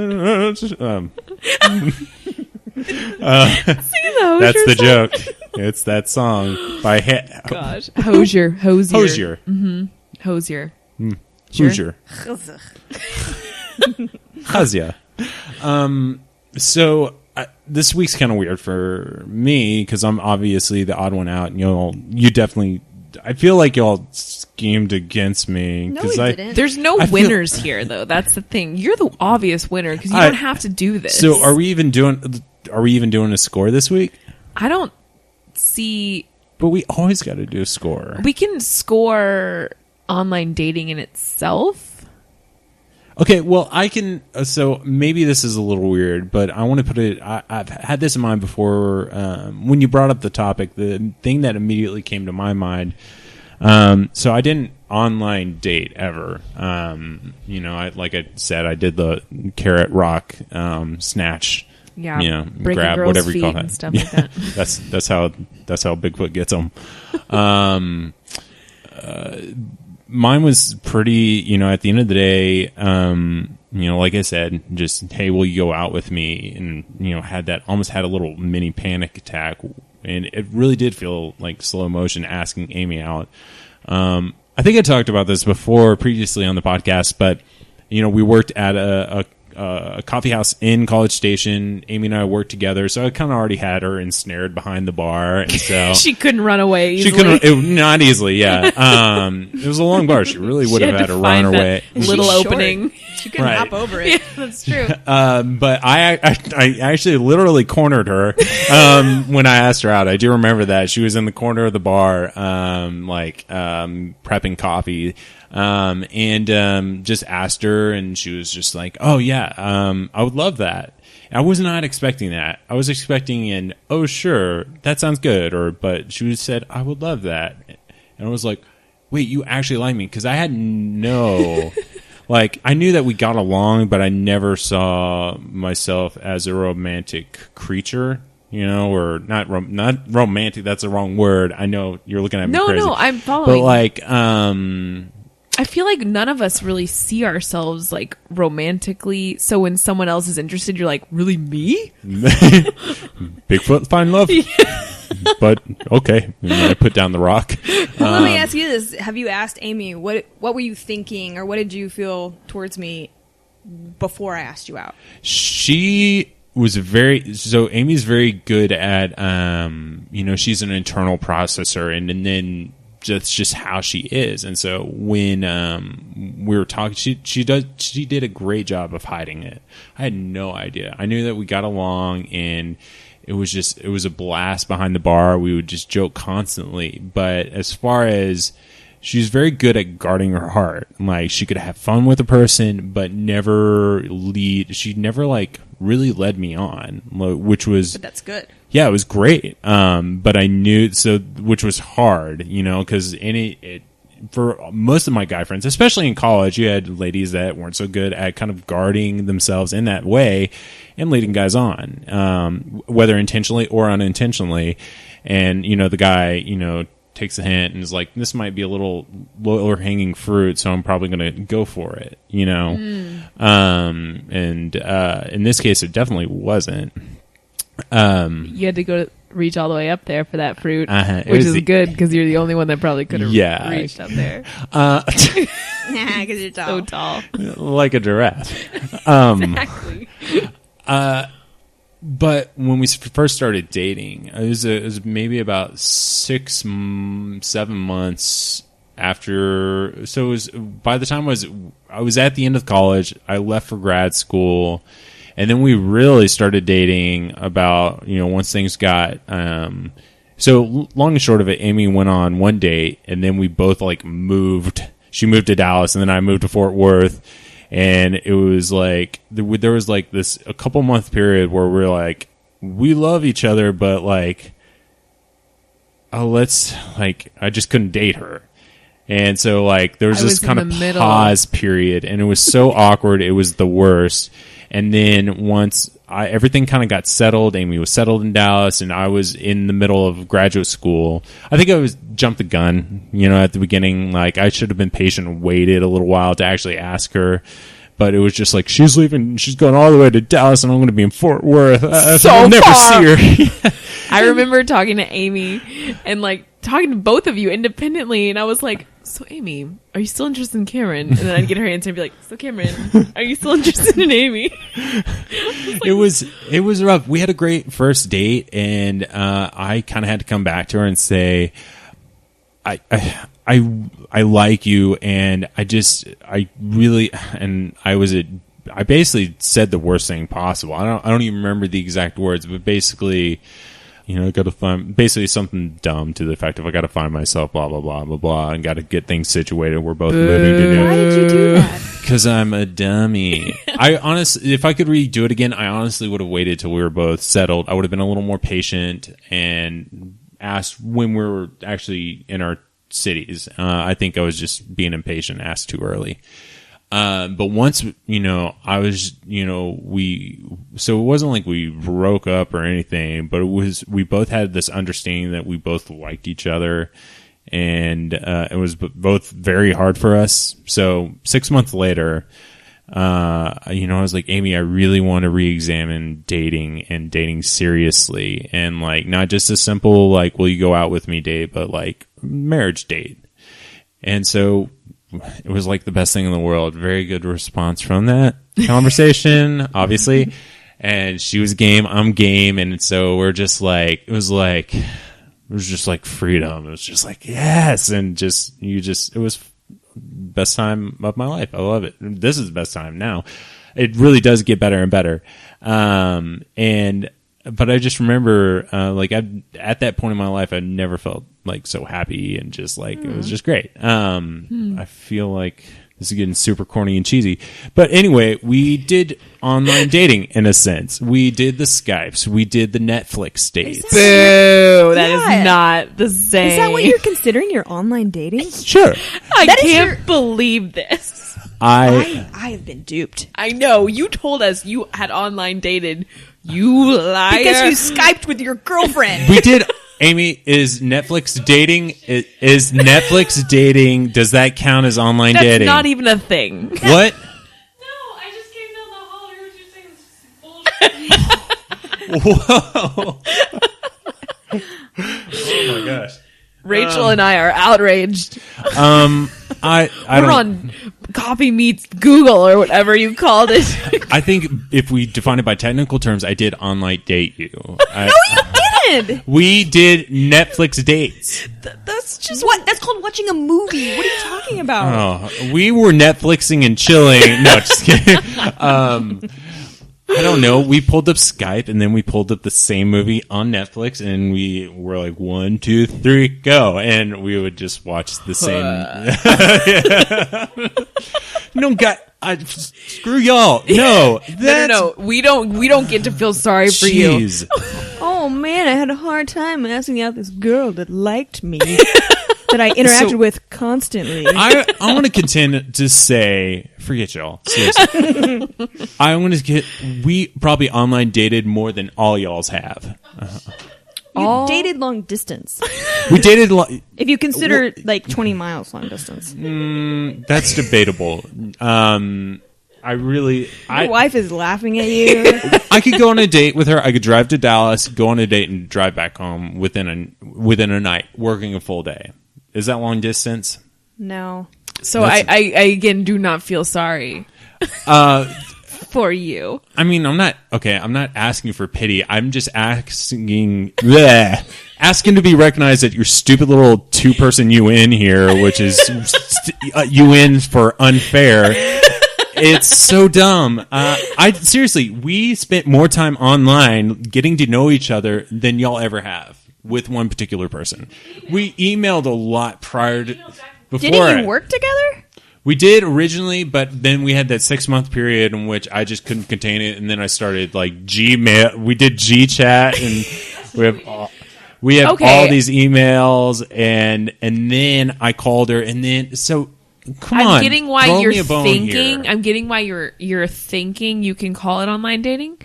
That's the joke. It's that song by Gosh, Hosier. Hosier. Mm-hmm. Hosier. Hosier. Chazia. So this week's kind of weird for me because I'm obviously the odd one out, and you definitely. I feel like y'all schemed against me. No, we didn't. There's no winners here, though. That's the thing. You're the obvious winner because you don't have to do this. So are we even doing a score this week? I don't see. But we always got to do a score. We can score online dating in itself. Okay, well, I can. So maybe this is a little weird, but I want to put it. I've had this in mind before. When you brought up the topic, the thing that immediately came to my mind. So I didn't online date ever. Like I said, I did the carrot rock snatch. Yeah, grab, whatever you call that. And stuff like that. That's how Bigfoot gets them. Mine was pretty, at the end of the day, like I said, just, hey, will you go out with me? And, almost had a little mini panic attack. And it really did feel like slow motion asking Amy out. I think I talked about this previously on the podcast, but, we worked at a coffee house in College Station. Amy and I worked together, so I kind of already had her ensnared behind the bar, and so she couldn't run away easily. She couldn't, not easily. Yeah, it was a long bar. She really would have had to run away. Little opening. She couldn't hop over it. Yeah, that's true. But I actually literally cornered her when I asked her out. I do remember that she was in the corner of the bar, prepping coffee. And just asked her, and she was just like, "Oh yeah, I would love that." I was not expecting that. I was expecting an, oh, sure, that sounds good. But she said, I would love that. And I was like, wait, you actually like me? Because I had no, like, I knew that we got along, but I never saw myself as a romantic creature, or not romantic. That's the wrong word. I know you're looking at me crazy. No, I'm following. But like, I feel like none of us really see ourselves like romantically. So when someone else is interested, you're like, really, me? Bigfoot find love? Yeah. But okay, I put down the rock. Well, let me ask you this: have you asked Amy what were you thinking, or what did you feel towards me before I asked you out? She was Amy's very good at she's an internal processor, and then that's just how she is. And so when we were talking, she did a great job of hiding it. I had no idea. I knew that we got along, and it was a blast behind the bar. We would just joke constantly. But as far as, she's very good at guarding her heart. Like, she could have fun with a person, but never she never like really led me on, which was, but that's good. Yeah, it was great. But I knew, which was hard, because for most of my guy friends, especially in college, you had ladies that weren't so good at kind of guarding themselves in that way and leading guys on, whether intentionally or unintentionally. And, the guy, takes a hint and is like, this might be a little lower hanging fruit, so I'm probably going to go for it, And in this case, it definitely wasn't. You had to reach all the way up there for that fruit, which is good because you're the only one that probably could have reached up there. Because you're tall. So tall. Like a giraffe. Exactly. But when we first started dating, it was maybe about 6-7 months after. So it was, by the time I was at the end of college, I left for grad school. And then we really started dating about, once things got, so long and short of it, Amy went on one date, and then we both like moved. She moved to Dallas, and then I moved to Fort Worth. And it was like, there was like this, a couple month period where we're like, we love each other, but like, I just couldn't date her. And so like, there was this kind of pause period, and it was so awkward. It was the worst. And then once everything kind of got settled, Amy was settled in Dallas, and I was in the middle of graduate school. I think I jumped the gun, at the beginning. Like, I should have been patient and waited a little while to actually ask her. But it was just like, she's leaving, she's going all the way to Dallas, and I'm going to be in Fort Worth. I'll never see her. I remember talking to Amy and like talking to both of you independently, and I was like, so Amy, are you still interested in Cameron? And then I'd get her answer and be like, so Cameron, are you still interested in Amy? Like, it was rough. We had a great first date, and I kind of had to come back to her and say, I like you, and I basically said the worst thing possible. I don't even remember the exact words, but basically, I got to find, basically something dumb to the effect of, I got to find myself, blah, blah, blah, blah, blah, and got to get things situated. We're both moving to New. Why did you do that? Because I'm a dummy. If I could redo it again, I honestly would have waited till we were both settled. I would have been a little more patient and asked when we were actually in our cities. I think I was just being impatient, asked too early. But once, I was, so it wasn't like we broke up or anything, but we both had this understanding that we both liked each other, and it was both very hard for us. So 6 months later, I was like, Amy, I really want to re-examine dating and dating seriously, and like, not just a simple, like, will you go out with me date, but like marriage date. And so it was like the best thing in the world. Very good response from that conversation, obviously. And she was game, I'm game. And so we're just like, it was just like freedom. It was just like, yes. And it was best time of my life. I love it. This is the best time now. It really does get better and better. But I just remember, at that point in my life, I never felt like so happy, and just like, it was just great. I feel like This is getting super corny and cheesy. But anyway, we did online dating in a sense. We did the Skypes. We did the Netflix dates. Boo! That is not the same. Is that what you're considering your online dating? Sure. I can't believe this. I have been duped. I know. You told us you had online dated. You liar. Because you Skyped with your girlfriend. We did. Amy, is Netflix dating? Is Netflix dating? Does that count as online That's dating? not even a thing. What? No, I just came down the hall. I heard you saying bullshit. Whoa. Oh my gosh. Rachel and I are outraged. I We're don't. on Coffee Meets Google or whatever you called it. I think if we define it by technical terms, I did online date you. We did Netflix dates. That's just what? That's called watching a movie. What are you talking about? Oh, we were Netflixing and chilling. No, just kidding. I don't know. We pulled up Skype and then we pulled up the same movie on Netflix and we were like, 1, 2, 3, go. And we would just watch the same. No, screw y'all. No. No. We don't get to feel sorry for you. Jeez. Oh man, I had a hard time asking out this girl that liked me, that I interacted with constantly. I want to contend to say, forget y'all. Seriously. We probably online dated more than all y'all's have. You dated long distance. We dated If you consider like 20 miles long distance. that's debatable. Your wife is laughing at you. I could go on a date with her. I could drive to Dallas, go on a date, and drive back home within a night, working a full day. Is that long distance? No. So I again do not feel sorry for you. I mean, I'm not asking for pity. I'm just asking to be recognized that your stupid little 2-person UN here, which is UN for unfair. It's so dumb. Seriously, we spent more time online getting to know each other than y'all ever have with one particular person. We emailed a lot prior to before. Didn't you work together? We did originally, but then we had that 6-month period in which I just couldn't contain it, and then I started like Gmail. We did GChat, and we have all these emails, and then I called her, and then so. I'm getting why you're thinking. I'm getting why you're thinking you can call it online dating.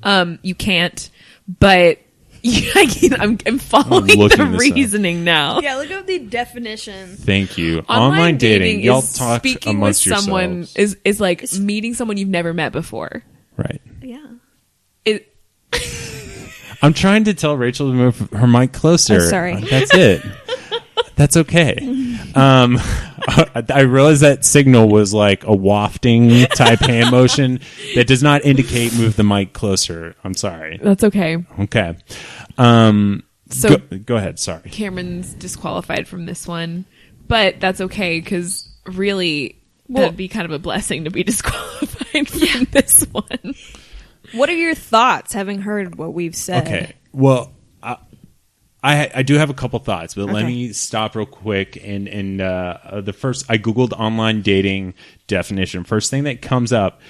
You can't, but I'm following the reasoning now. Yeah, look up the definition. Thank you. Online dating. Y'all talk speaking amongst with someone yourselves. is like meeting someone you've never met before. Right. Yeah. I'm trying to tell Rachel to move her mic closer. Oh, sorry. That's it. That's okay. I realize that signal was like a wafting type hand motion that does not indicate move the mic closer. I'm sorry. That's okay. Okay. So go ahead. Sorry. Cameron's disqualified from this one, but that's okay because really that'd be kind of a blessing to be disqualified from this one. What are your thoughts having heard what we've said? Okay. Well, I do have a couple thoughts, but let me stop real quick. And the first, I Googled online dating definition. First thing that comes up,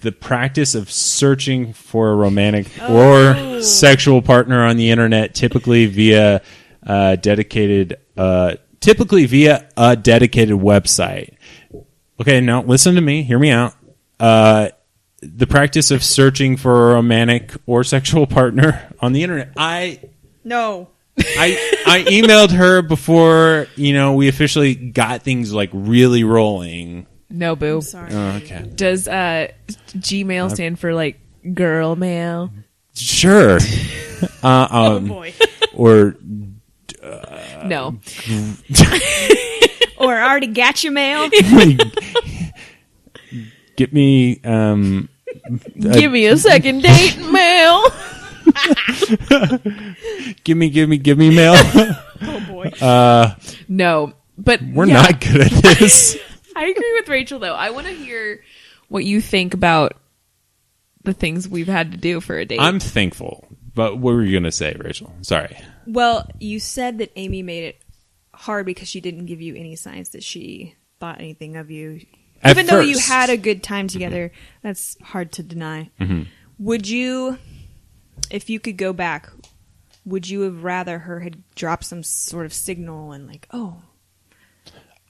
the practice of searching for a romantic or sexual partner on the internet, typically via a dedicated website. Okay, now listen to me. Hear me out. The practice of searching for a romantic or sexual partner on the internet. No. I emailed her before, we officially got things like really rolling. No, boo. I'm sorry. Oh, okay. Does Gmail stand for like girl mail? Sure. Oh boy. Or No. Or I already got your mail. Get me Give me a second date mail. give me mail. Oh boy. No, but We're not good at this. I agree with Rachel though. I want to hear what you think about the things we've had to do for a date. I'm thankful. But what were you going to say, Rachel? Sorry. Well, you said that Amy made it hard because she didn't give you any signs that she thought anything of you. Even though you had a good time together, that's hard to deny. Mm-hmm. Would you, if you could go back, would you have rather her had dropped some sort of signal and like, oh?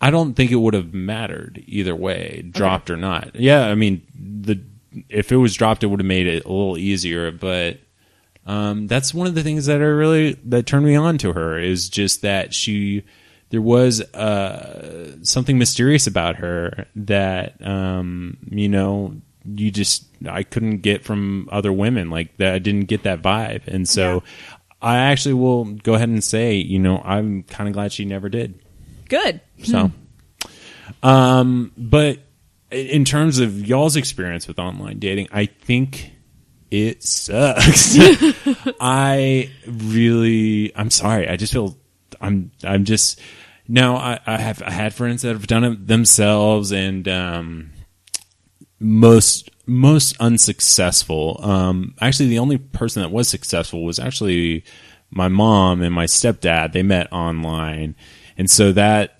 I don't think it would have mattered either way, dropped or not. Yeah, I mean, if it was dropped, it would have made it a little easier. But that's one of the things that turned me on to her, is just that there was something mysterious about her that I couldn't get from other women. Like that, I didn't get that vibe, and so I actually will go ahead and say, I'm kind of glad she never did. Good. So, but in terms of y'all's experience with online dating, I think it sucks. I'm sorry. I just feel I had friends that have done it themselves, and most unsuccessful. Actually, the only person that was successful was actually my mom and my stepdad. They met online. And so that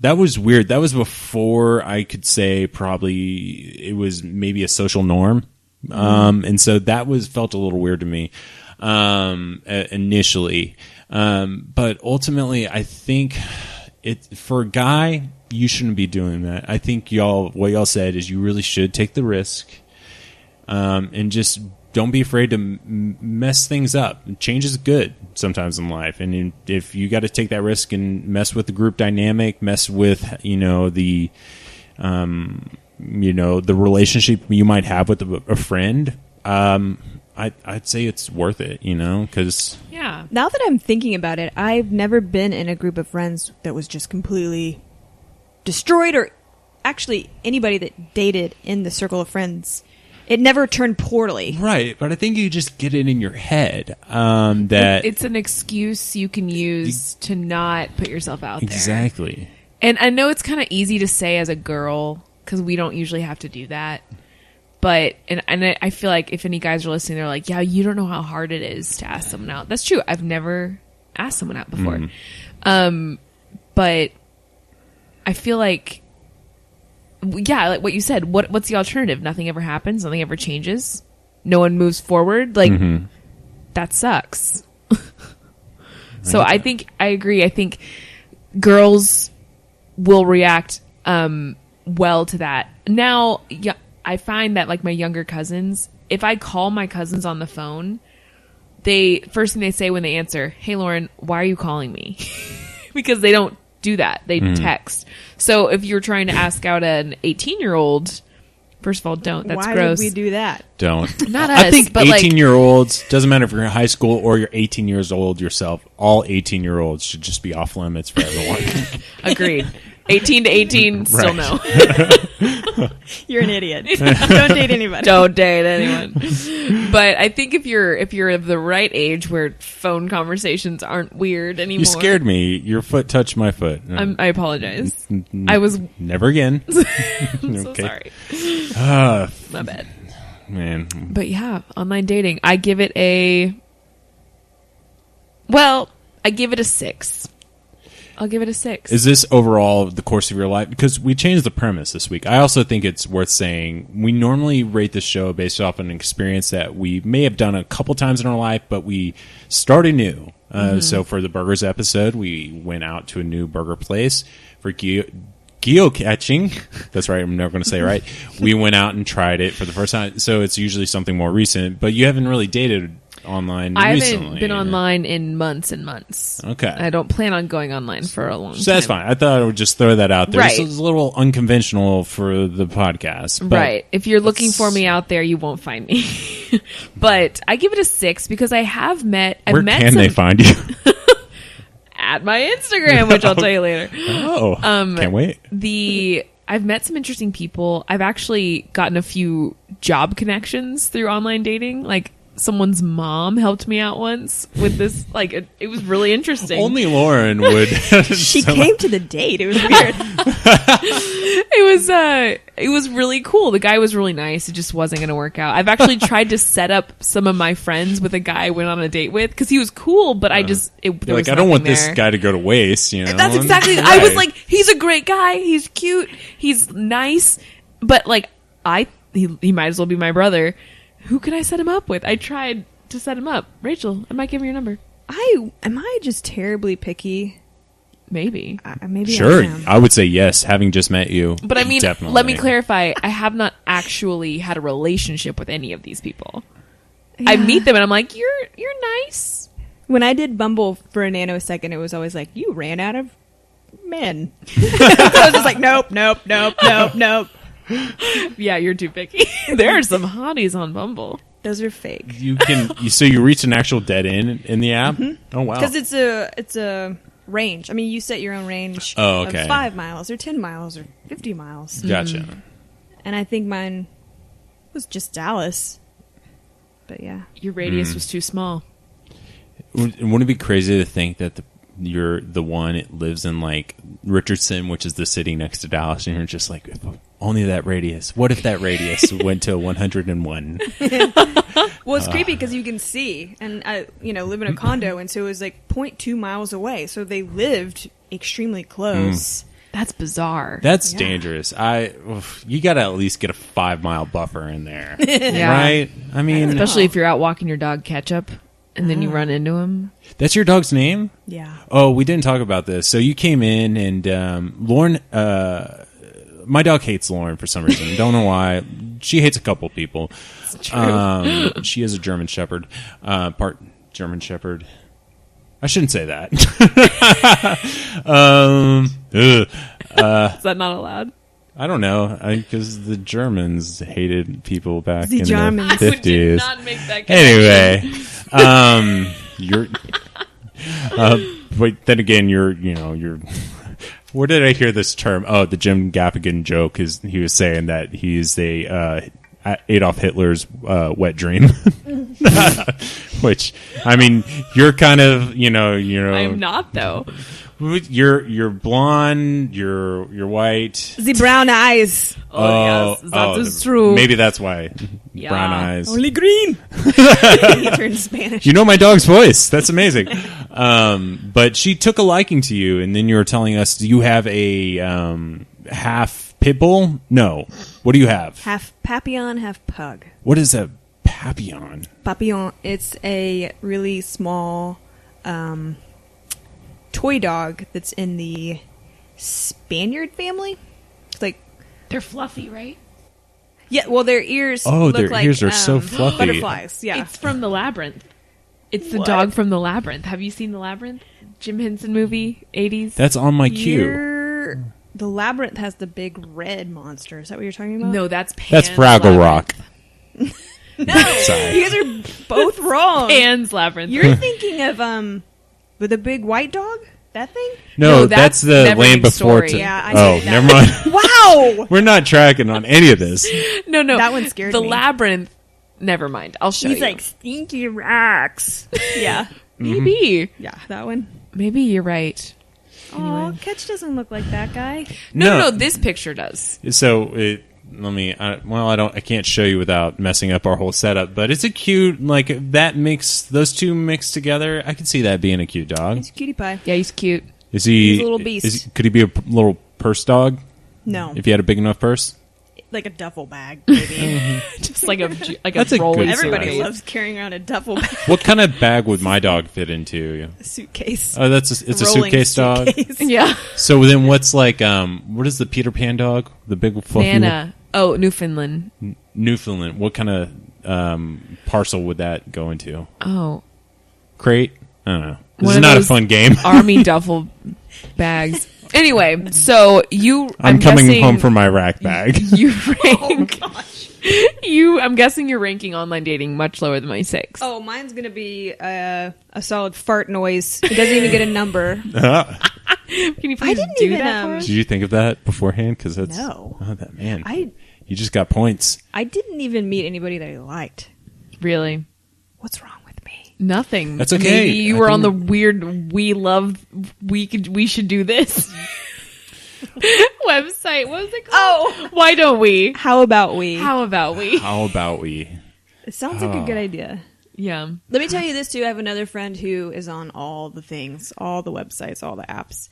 was weird. That was before I could say probably it was maybe a social norm. And so that felt a little weird to me, initially. But ultimately, I think for a guy, you shouldn't be doing that. I think what y'all said is you really should take the risk, and just don't be afraid to mess things up. Change is good sometimes in life, and if you got to take that risk and mess with the group dynamic, mess with the relationship you might have with a friend, I'd say it's worth it. Because yeah. Now that I'm thinking about it, I've never been in a group of friends that was just completely destroyed, or actually anybody that dated in the circle of friends. It never turned poorly. Right, but I think you just get it in your head that it's an excuse you can use to not put yourself out there. Exactly. And I know it's kind of easy to say as a girl, because we don't usually have to do that. But and I feel like if any guys are listening, they're like, yeah, you don't know how hard it is to ask someone out. That's true. I've never asked someone out before. But I feel like, yeah, like what you said, what's the alternative? Nothing ever happens. Nothing ever changes. No one moves forward. Like, that sucks. So I think I agree. I think girls will react well to that. Now, yeah, I find that like my younger cousins, if I call my cousins on the phone, first thing they say when they answer, "Hey Lauren, why are you calling me?" Because they don't do that. They text. So if you're trying to ask out an 18-year-old, first of all, don't. That's Why gross. would we do that? Don't. Not us. I think but 18-year-olds, doesn't matter if you're in high school or you're 18 years old yourself, all 18-year-olds should just be off limits for everyone. Agreed. 18 to 18, still no. You're an idiot. Don't date anybody. Don't date anyone. But I think if you're of the right age where phone conversations aren't weird anymore. You scared me. Your foot touched my foot. I apologize. I was never again. I'm so sorry. My bad. Man. But yeah, online dating. I give it a 6. I'll give it a 6. Is this overall the course of your life? Because we changed the premise this week. I also think it's worth saying we normally rate the show based off an experience that we may have done a couple times in our life, but we started new. So for the burgers episode, we went out to a new burger place. For geocaching, that's right, I'm never going to say it right, we went out and tried it for the first time. So it's usually something more recent, but you haven't really dated online recently. I haven't been online in months and months. Okay. I don't plan on going online for a long time. So that's fine. I thought I would just throw that out there. Right. This is a little unconventional for the podcast. But right. If you're looking for me out there, you won't find me. But I give it a 6 because I have met... Where can they find you? At my Instagram, which I'll tell you later. Oh, can't wait. I've met some interesting people. I've actually gotten a few job connections through online dating. Like, someone's mom helped me out once with this. Like, it was really interesting. Only Lauren would. She came to the date. It was weird. It was really cool. The guy was really nice. It just wasn't going to work out. I've actually tried to set up some of my friends with a guy I went on a date with because he was cool, but I just there was I don't want nothing this there. guy to go to waste. You know, That's exactly. Right. I was like, he's a great guy. He's cute. He's nice. But like, he might as well be my brother. Who could I set him up with? I tried to set him up. Rachel, I might give her your number. Am I just terribly picky? Maybe. Maybe Sure, I am. I would say yes. Having just met you, But I mean, definitely. let me clarify. I have not actually had a relationship with any of these people. I Yeah. meet them and I'm like, you're nice. When I did Bumble for a nanosecond, it was always like, you ran out of men. So I was just like, nope. Yeah, you're too picky. There are some hotties on Bumble. Those are fake. So you reach an actual dead end in the app. Mm-hmm. Oh wow! Because it's a range. I mean, you set your own range Oh, okay. of 5 miles or 10 miles or 50 miles. Gotcha. And I think mine was just Dallas. But yeah. Your radius was too small. Wouldn't it be crazy to think that you're the one that lives in like Richardson, which is the city next to Dallas, and you're just like, if only that radius. What if that radius went to 101? Well, it's creepy because you can see, and I, live in a condo, and so it was like 0.2 miles away. So they lived extremely close. That's bizarre. That's Yeah. dangerous. You got to at least get a 5-mile buffer in there, Yeah. right? I mean, Especially if you're out walking your dog Ketchup and then you run into him. that's your dog's name? Yeah. Oh, we didn't talk about this. So you came in and Lauren, my dog hates Lauren for some reason. Don't know why. She hates a couple people. It's true. She is a German Shepherd, part German Shepherd. I shouldn't say that. Is that not allowed? I don't know, because the Germans hated people back The in Germans. the I would 50s. not make that connection. Anyway, you're. But then again, you're. Where did I hear this term? Oh, the Jim Gaffigan joke is he was saying that he's Adolf Hitler's wet dream. Which, I mean, you're kind of, I am not, though. You're blonde, you're white. The brown eyes. Oh, yes. That is true. Maybe that's why. Yeah. Brown eyes. Only green. He turned Spanish. You know my dog's voice. That's amazing. But she took a liking to you, and then you were telling us, do you have a half pit bull? No. What do you have? Half Papillon, half Pug. What is a Papillon? Papillon, it's a really small toy dog that's in the Spaniard family. It's like, They're fluffy, right? yeah, well, their ears Oh, look their like, ears are so fluffy. butterflies, yeah. It's from The Labyrinth. It's the What? dog from The Labyrinth. Have you seen The Labyrinth? Jim Henson movie, 80s? That's on my queue. The Labyrinth has the big red monster. Is that what you're talking about? No, that's Pan's That's Fraggle Rock. No, Sorry. you guys are both wrong. Pan's Labyrinth. You're thinking of with a big white dog? That thing? No, No, that's that's the Never Land Big Before. Story. Yeah, I Oh, said that never one. mind. Wow. We're not tracking on any of this. No. That one scared the me. Labyrinth. Never mind. I'll show He's you. like stinky rocks. Yeah. Maybe. Yeah, that one. Maybe you're right. Oh, Catch doesn't look like that guy. No. This picture does. So I can't show you without messing up our whole setup, but it's a cute, those two mixed together. I could see that being a cute dog. He's a cutie pie. Yeah, he's cute. Is he He's a little beast. Could he be a little purse dog No. if he had a big enough purse? Like a duffel bag, maybe. Just like a That's a rolling good Everybody size. loves carrying around a duffel bag. What kind of bag would my dog fit into? A suitcase. Oh, it's a Rolling suitcase dog. suitcase. Yeah. So then, what's what is the Peter Pan dog? The big fluffy Nana. Oh, Newfoundland. Newfoundland. What kind of parcel would that go into? Oh. Crate? I don't know. This One is of not a those fun game. Army duffel bags. Anyway, so I'm coming guessing home from my rack bag. You rank. I'm guessing you're ranking online dating much lower than my 6. Oh, mine's going to be a solid fart noise. It doesn't even get a number. Can you please didn't do even, that for us? Did you think of that beforehand? Because that's No. Oh, that man. I You just got points. didn't even meet anybody that I liked. Really? What's wrong with me? Nothing. That's okay. Maybe you were on the weird we should do this website. What was it called? Oh, Why don't we? how about we? How about we? How about we? It sounds like a good idea. Yeah. Let me tell you this too. I have another friend who is on all the things, all the websites, all the apps.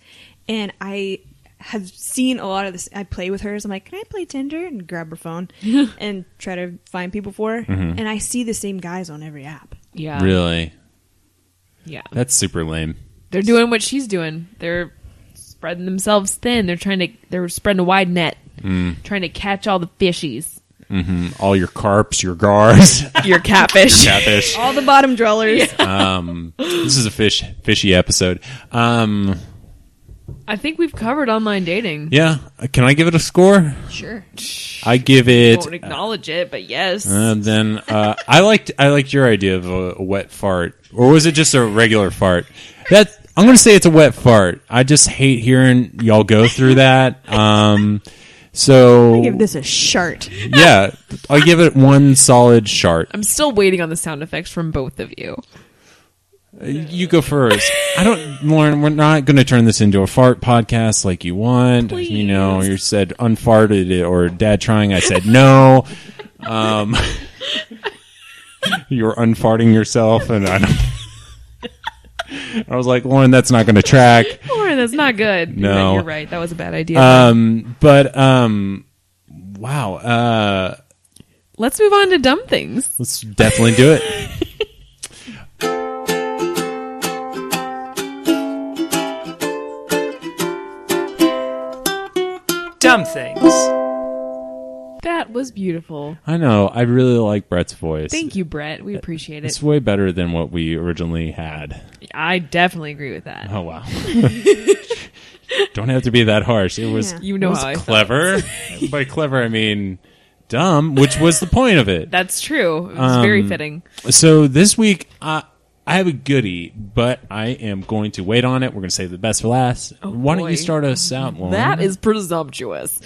And I have seen a lot of this. I play with her. So I'm like, can I play Tinder? And grab her phone and try to find people for her. And I see the same guys on every app. Yeah. Really? Yeah. That's super lame. They're doing what she's doing. They're spreading themselves thin. They're spreading a wide net, trying to catch all the fishies. All your carps, your gars, Your catfish. catfish. All the bottom dwellers. This is a fishy episode. I think we've covered online dating. Yeah. Can I give it a score? Sure. I give I it. won't acknowledge it, but yes. Then I liked your idea of a wet fart, or was it just a regular fart? I'm going to say it's a wet fart. I just hate hearing y'all go through that. So Give this a shart. yeah, I'll give it one solid shart. I'm still waiting on the sound effects from both of you. You go first. Lauren, we're not going to turn this into a fart podcast like you want. Please. You know, you said unfarted it or dad trying. I said no. You were unfarting yourself, and I was like, Lauren, that's not going to track. Lauren, that's not good. No. You're right. That was a bad idea. Wow. Let's move on to dumb things. Let's definitely do it. Dumb things. That was beautiful. I know. I really like Brett's voice. Thank you, Brett. We appreciate It's it. way better than what we originally had. I definitely agree with that. Oh, wow. Don't have to be that harsh. It was, Yeah. You know it was how I felt. clever. By clever, I mean dumb, which was the point of it. That's true. It was very fitting. So this week, I have a goodie, but I am going to wait on it. We're going to save the best for last. Why don't boy. you start us out, Lauren? That is presumptuous.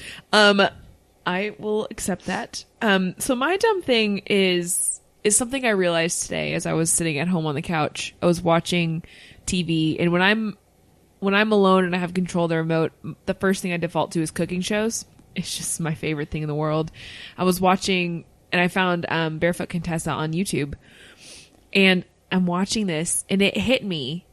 I will accept that. So my dumb thing is something I realized today as I was sitting at home on the couch. I was watching TV, and when I'm alone and I have control of the remote, the first thing I default to is cooking shows. It's just my favorite thing in the world. I was watching, and I found Barefoot Contessa on YouTube, and I'm watching this, and it hit me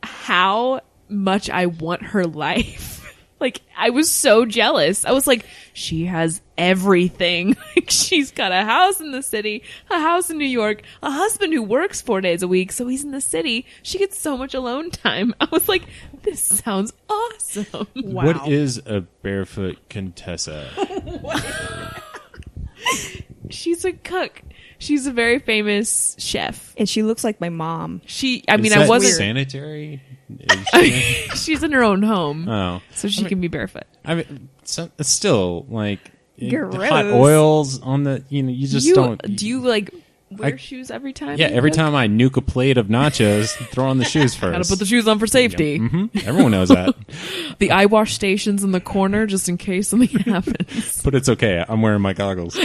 how much I want her life. Like, I was so jealous. I was like, she has everything. Like, she's got a house in the city, a house in New York, a husband who works 4 days a week, so he's in the city. She gets so much alone time. I was like, this sounds awesome. Wow. What is a Barefoot Contessa? She's a cook. She's a very famous chef. And she looks like my mom. I wasn't. sanitary. She's in her own home, Oh, so she can be barefoot. I mean, it's still like Gross. hot oils on the. You just don't. Do you like wear I- shoes every time? Yeah, you every cook? time I nuke a plate of nachos, throw on the shoes first. Gotta put the shoes on for safety. Everyone knows that, The eye wash station's in the corner just in case something happens. but it's okay. I'm wearing my goggles.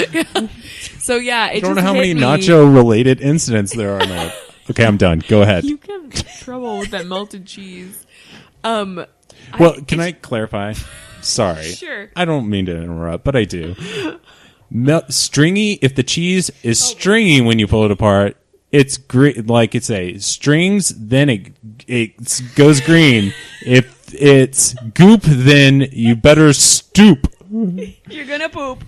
So yeah, I it don't just know how hit many me. nacho-related incidents there are now. Okay, I'm done. Go ahead. You get in trouble with that melted cheese. Can I clarify? Sorry. Sure. I don't mean to interrupt, but I do. Stringy, if the cheese is stringy when you pull it apart, it's green. Like it's a strings, then it goes green. If it's goop, then you better stoop, You're gonna poop.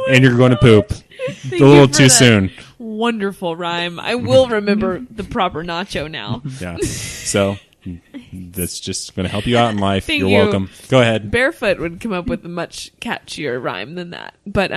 and you're going to poop. Thank a little you for too that soon. Wonderful rhyme. I will remember the proper nacho now. Yeah. So that's just going to help you out in life. Thank You're you. welcome. Go ahead. Barefoot would come up with a much catchier rhyme than that. But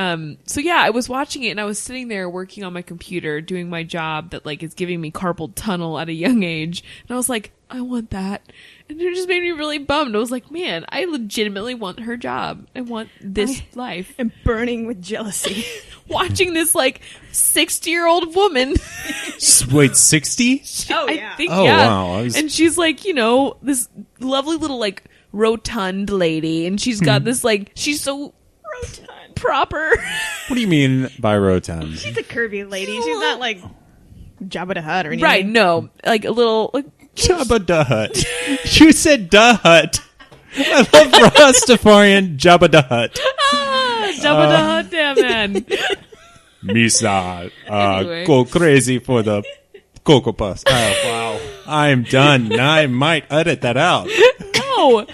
so yeah, I was watching it and I was sitting there working on my computer doing my job that like is giving me carpal tunnel at a young age. And I was like, I want that. And it just made me really bummed. I was like, man, I legitimately want her job. I want this life. I'm burning with jealousy. Watching this like 60-year-old woman. Wait, 60? Oh, I yeah. think, Oh, yeah. wow. And she's like, this lovely little like rotund lady, and she's got this like she's so rotund proper. What do you mean by rotund? She's a curvy lady. She's not like Jabba DA Hutt or anything. Right? No, like a little. Like, Jabba DA Hutt. You said DA Hutt. I love Rastafarian Jabba DA Hutt. Jabba DA Hutt, damn man. Misa, Anyway. go crazy for the Cocoa Puffs. Oh, wow. I'm done. I might edit that out. No.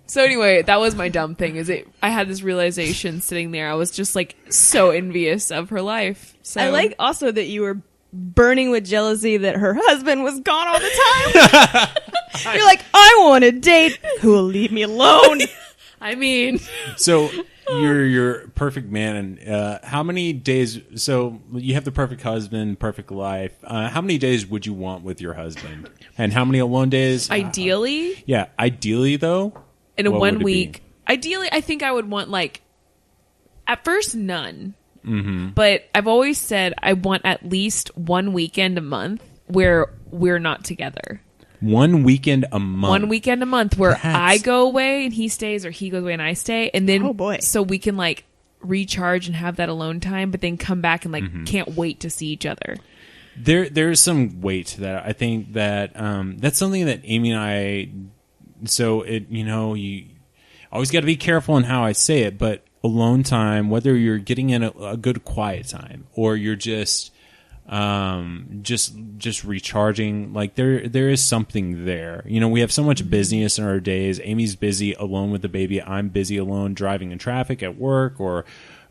So anyway, that was my dumb thing. I had this realization sitting there. I was just like so envious of her life. So I like also that you were burning with jealousy that her husband was gone all the time. You're like, I want a date. Who will leave me alone? I mean, So you're your perfect man. And how many days? So you have the perfect husband, perfect life. How many days would you want with your husband? And how many alone days? ideally, Yeah, ideally though. in a what 1 would it week. Ideally, I think I would want like at first none. Mm-hmm. But I've always said I want at least 1 weekend a month where we're not together. 1 weekend a month. 1 weekend a month where That's- I go away and he stays, or he goes away and I stay, and then Oh, boy. so we can like recharge and have that alone time, but then come back and like can't wait to see each other. There's some weight to that. I think that that's something that Amy and I. So you always got to be careful in how I say it, but alone time, whether you're getting in a good quiet time or you're just recharging, like there is something there. We have so much busyness in our days. Amy's busy alone with the baby. I'm busy alone driving in traffic at work or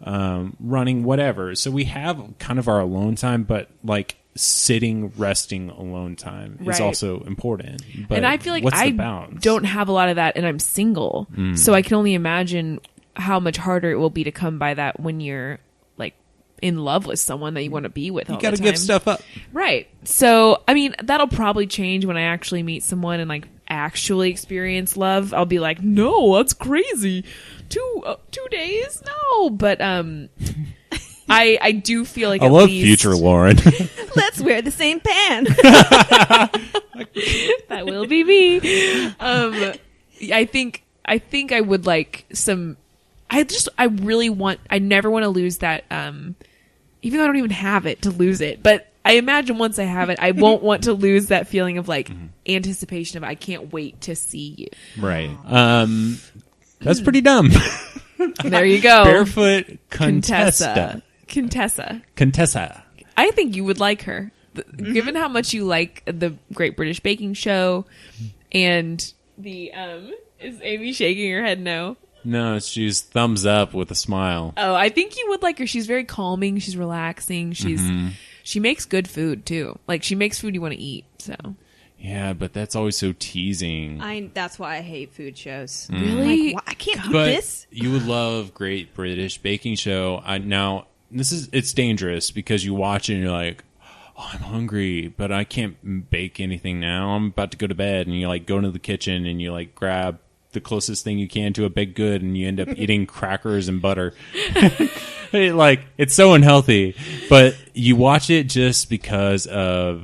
running, whatever. So we have kind of our alone time, but like sitting, resting alone time is Right. also important. But And I feel like what's I the balance? don't have a lot of that, and I'm single, so I can only imagine how much harder it will be to come by that when you're like in love with someone that you want to be with. You all got to the give time. stuff up. Right. So, I mean, that'll probably change when I actually meet someone and like actually experience love. I'll be like, no, that's crazy. 2 days? No. But, I do feel like I at love least future Lauren. Let's wear the same pants. that will be me. I think I would like some, I never want to lose that, even though I don't even have it to lose it, but I imagine once I have it, I won't want to lose that feeling of like anticipation of I can't wait to see you. Right. That's pretty dumb. There you go. Barefoot Contessa. Contessa. I think you would like her. Given how much you like the Great British Baking Show and the, is Amy shaking her head no? No, she's thumbs up with a smile. Oh, I think you would like her. She's very calming. She's relaxing. She makes good food too. Like she makes food you want to eat. So Yeah, but that's always so teasing. That's why I hate food shows. really, Like, I can't eat But this. you would love Great British Baking Show. Now, it's dangerous because you watch it and you're like, oh, I'm hungry, but I can't bake anything now. I'm about to go to bed. And you like go into the kitchen and you like grab the closest thing you can to a baked good and you end up eating crackers and butter. It's so unhealthy, but you watch it just because of,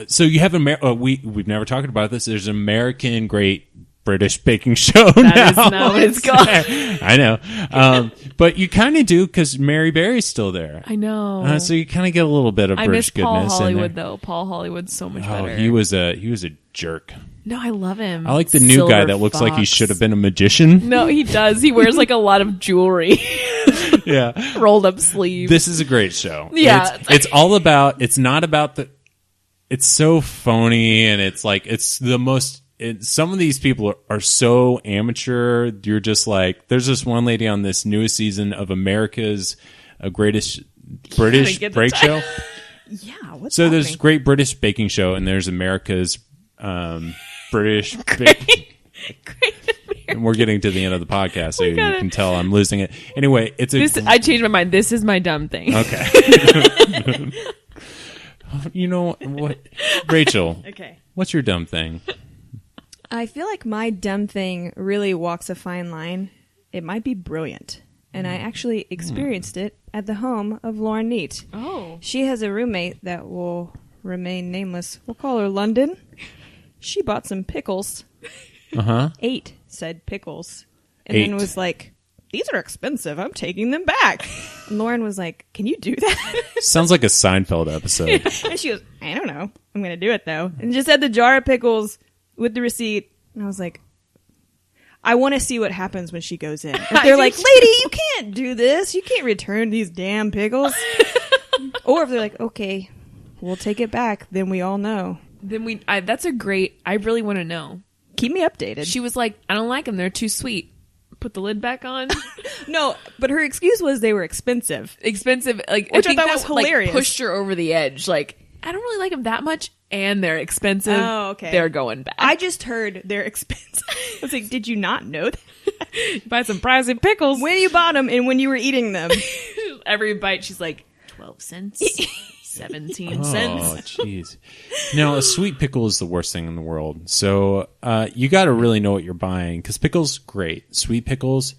so you have we've never talked about this. There's an American Great British Baking Show that now. is not what it's called. I know. But you kind of do because Mary Berry's still there. I know. So you kind of get a little bit of I British miss Paul goodness in Hollywood there. though. Paul Hollywood's so much Oh, better. he was a jerk. No, I love him. I like the new guy Silver that looks like he Fox. should have been a magician. No, he does. He wears like a lot of jewelry, Yeah. rolled up sleeves. This is a great show. Yeah. It's all about, it's not about it's so phony and it's like, it's the most, some of these people are so amateur. You're just like, there's this one lady on this newest season of America's Greatest British get the Break Show. Yeah, what's So happening? there's Great British Baking Show and there's America's British Baking. And we're getting to the end of the podcast, so you gotta- can tell I'm losing it. Anyway, it's a I changed my mind. This is my dumb thing. okay. You know what, Rachel? Okay. What's your dumb thing? I feel like my dumb thing really walks a fine line. It might be brilliant. And I actually experienced it at the home of Lauren Neat. Oh. She has a roommate that will remain nameless. We'll call her London. She bought some pickles. 8 8 said pickles. And then was like, these are expensive. I'm taking them back. And Lauren was like, can you do that? Sounds like a Seinfeld episode. And she goes, I don't know. I'm going to do it though. And just had the jar of pickles with the receipt. And I was like, I want to see what happens when she goes in. If they're like, lady, you can't do this. You can't return these damn pickles. Or if they're like, okay, we'll take it back. Then we all know. Then that's a great, I really want to know. Keep me updated. She was like, I don't like them. They're too sweet. Put the lid back on. No, but her excuse was they were expensive. Expensive. Like, Which I think thought that, was hilarious. Like, pushed her over the edge. Like, I don't really like them that much. And they're expensive. Oh, okay. They're going back. I just heard they're expensive. I was like, did you not know that? Buy some pricey pickles. When you bought them and when you were eating them. Every bite, she's like, 12 cents, 17 cents. Oh, jeez. Now, a sweet pickle is the worst thing in the world. So you got to really know what you're buying. Because pickles, great. Sweet pickles,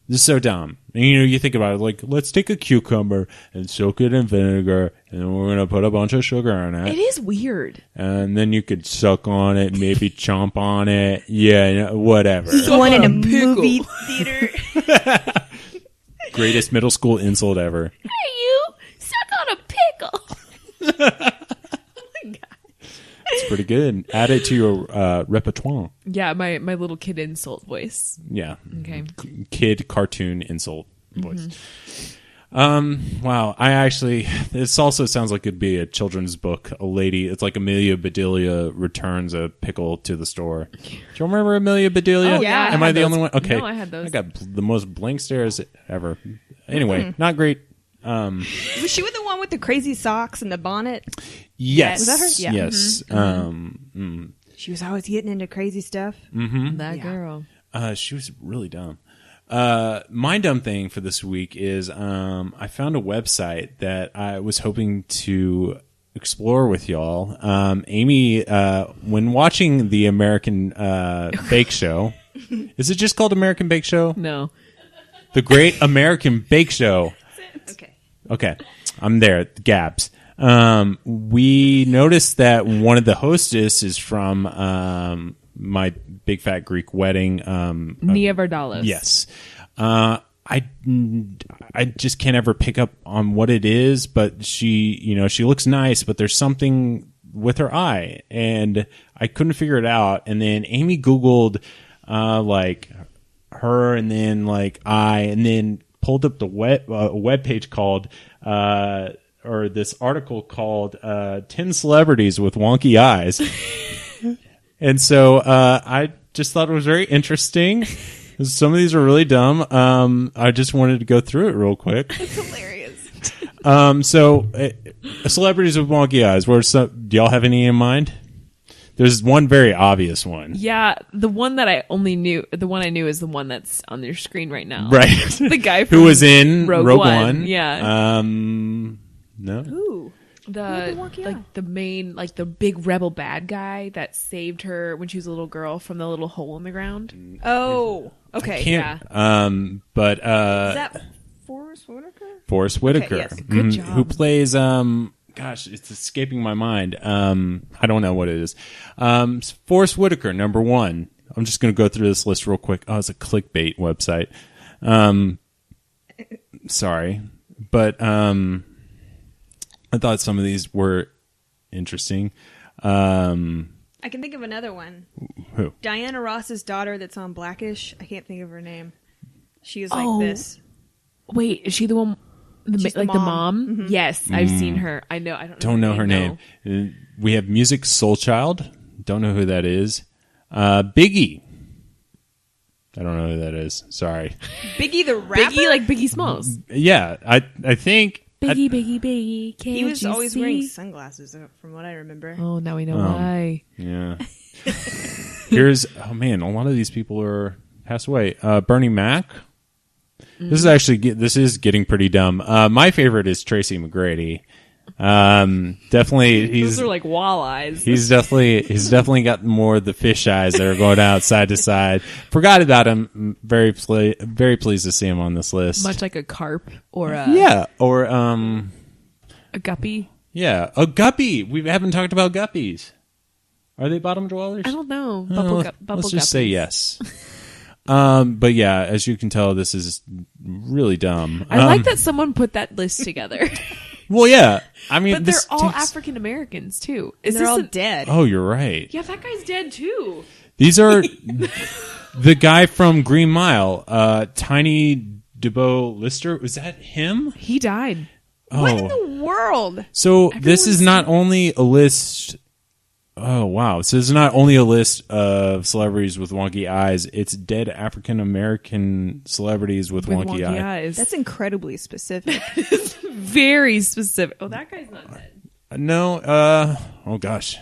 this is so dumb. And, you think about it, like, let's take a cucumber and soak it in vinegar, and then we're going to put a bunch of sugar in it. It is weird. And then you could suck on it, maybe chomp on it. Yeah, whatever. One in a movie theater. Greatest middle school insult ever. Hey, you, suck on a pickle. It's pretty good. Add it to your repertoire. Yeah, my little kid insult voice. Yeah. Okay. Kid cartoon insult voice. Wow. This also sounds like it'd be a children's book. A lady, it's like Amelia Bedelia returns a pickle to the store. Do you remember Amelia Bedelia? Oh, yeah. Am I the only one? Okay. No, I had those. I got the most blank stares ever. Anyway, not great. Was she with the one with the crazy socks and the bonnet? Yes. Was that her? Yeah. Yes. She was always getting into crazy stuff. That girl. She was really dumb. My dumb thing for this week is I found a website that I was hoping to explore with y'all. Amy, when watching the American Bake Show, is it just called American Bake Show? No. The Great American Bake Show. Okay. I'm there. Gabs. We noticed that one of the hostess is from My Big Fat Greek Wedding. Nia Vardalos. Yes. I just can't ever pick up on what it is, but she looks nice, but there's something with her eye, and I couldn't figure it out. And then Amy Googled like her, and then like and then pulled up the web page called or this article called 10 Celebrities with Wonky Eyes. And so I just thought it was very interesting. Some of these are really dumb. I just wanted to go through it real quick. It's hilarious. Celebrities with wonky eyes. Do y'all have any in mind? There's one very obvious one. Yeah, the one I knew is the one that's on your screen right now. Right. The guy from who was in Rogue One. Yeah. No. Ooh. The main, like the big rebel bad guy that saved her when she was a little girl from the little hole in the ground. Oh. Okay. Can't, yeah. But is that Forrest Whitaker? Forrest Whitaker. Okay, yes. Good job. Who plays gosh, it's escaping my mind. I don't know what it is. Forrest Whitaker, number 1. I'm just going to go through this list real quick. Oh, it's a clickbait website. Sorry. But I thought some of these were interesting. I can think of another one. Who? Diana Ross's daughter that's on Blackish. I can't think of her name. She is like this. Wait, is she the one? She's the mom? Mm-hmm. Yes, I've seen her. I know. I Don't know her name. We have Music Soul Child. Don't know who that is. Biggie. I don't know who that is. Sorry. Biggie the rapper? Biggie, like Biggie Smalls. Yeah, I think. Biggie. Can't He was you always see? wearing sunglasses, from what I remember. Oh, now we know why. Yeah. Here's a lot of these people are passed away. Bernie Mac. This is getting pretty dumb. My favorite is Tracy McGrady. Definitely, Those are like walleyes. He's definitely got more of the fish eyes that are going out side to side. Forgot about him. Very pleased to see him on this list. Much like a carp or a a guppy. Yeah, a guppy. We haven't talked about guppies. Are they bottom dwellers? I don't know. Let's just say yes. But yeah, as you can tell, this is really dumb. I like that someone put that list together. Well, yeah. I mean, But they're this all takes- African Americans too. And they're all dead. Oh, you're right. Yeah, that guy's dead too. These are the guy from Green Mile, Tiny DeBow Lister. Was that him? He died. What in the world? So this is not only a list. Oh wow! So this is not only a list of celebrities with wonky eyes. It's dead African American celebrities with wonky eyes. That's incredibly specific. Very specific. Oh, that guy's not dead. No. Oh gosh.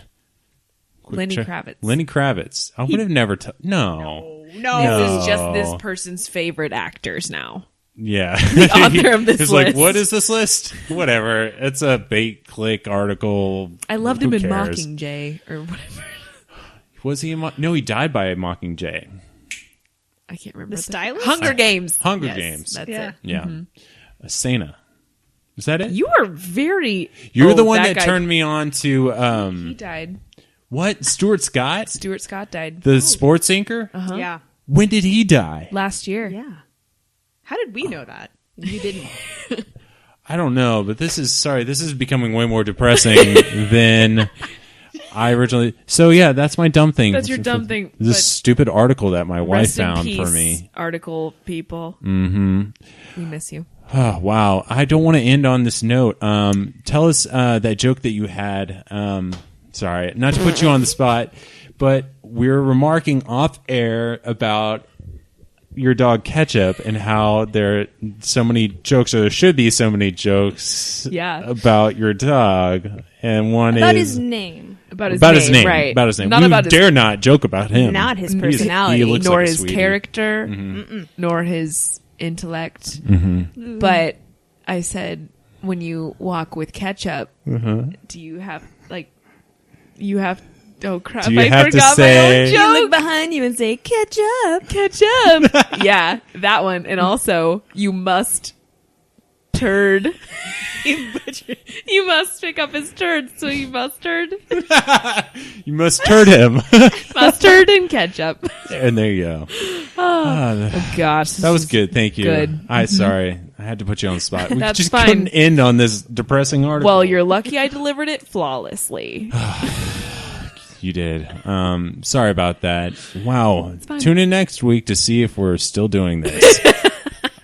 Quick Lenny check. Kravitz. Lenny Kravitz. I would have never. No. This is just this person's favorite actors now. Yeah. The author of this He's list. like, what is this list? Whatever. It's a bait click article. I loved Who him in cares? Mockingjay or whatever. Was he in No, he died by a Mockingjay. I can't remember. The stylist? Hunger Games. Hunger Yes, Games. That's Yeah. it. Yeah. Asena. Is that it? You are very. You're the one that guy- turned me on to He died. what? Stuart Scott? Stuart Scott died The sports anchor? Uh-huh. Yeah. When did he die? last year. Yeah. How did we know that? You didn't. I don't know, but this is becoming way more depressing than I originally. So yeah, that's my dumb thing. That's your dumb thing, This but- stupid article that my wife Rest in found peace, for me. article people. Mm-hmm. We miss you. Oh, wow. I don't want to end on this note. Tell us that joke that you had. Sorry, not to put you on the spot, but we're remarking off air about your dog Ketchup and how there are so many jokes, or there should be so many jokes about your dog. And one About is his name. About his name. right? About his name. Not You about dare not joke about him. Not his He's- personality. he looks nor like a his sweetie. character, nor his intellect. But I said, when you walk with Ketchup, do you have you have? Oh crap! Do you I have to forgot say- my own You joke. look behind you and say, ketchup. Ketchup. Yeah, that one. And also, you must turd. You must pick up his turd. So you mustard, You must turd him. mustard, and ketchup. And there you go. Oh gosh, That was good. Thank you. Good. Sorry. I had to put you on the spot. We That's just fine. couldn't end on this depressing article. Well, you're lucky I delivered it flawlessly. You did. Sorry about that. Wow. fine. Tune in next week to see if we're still doing this.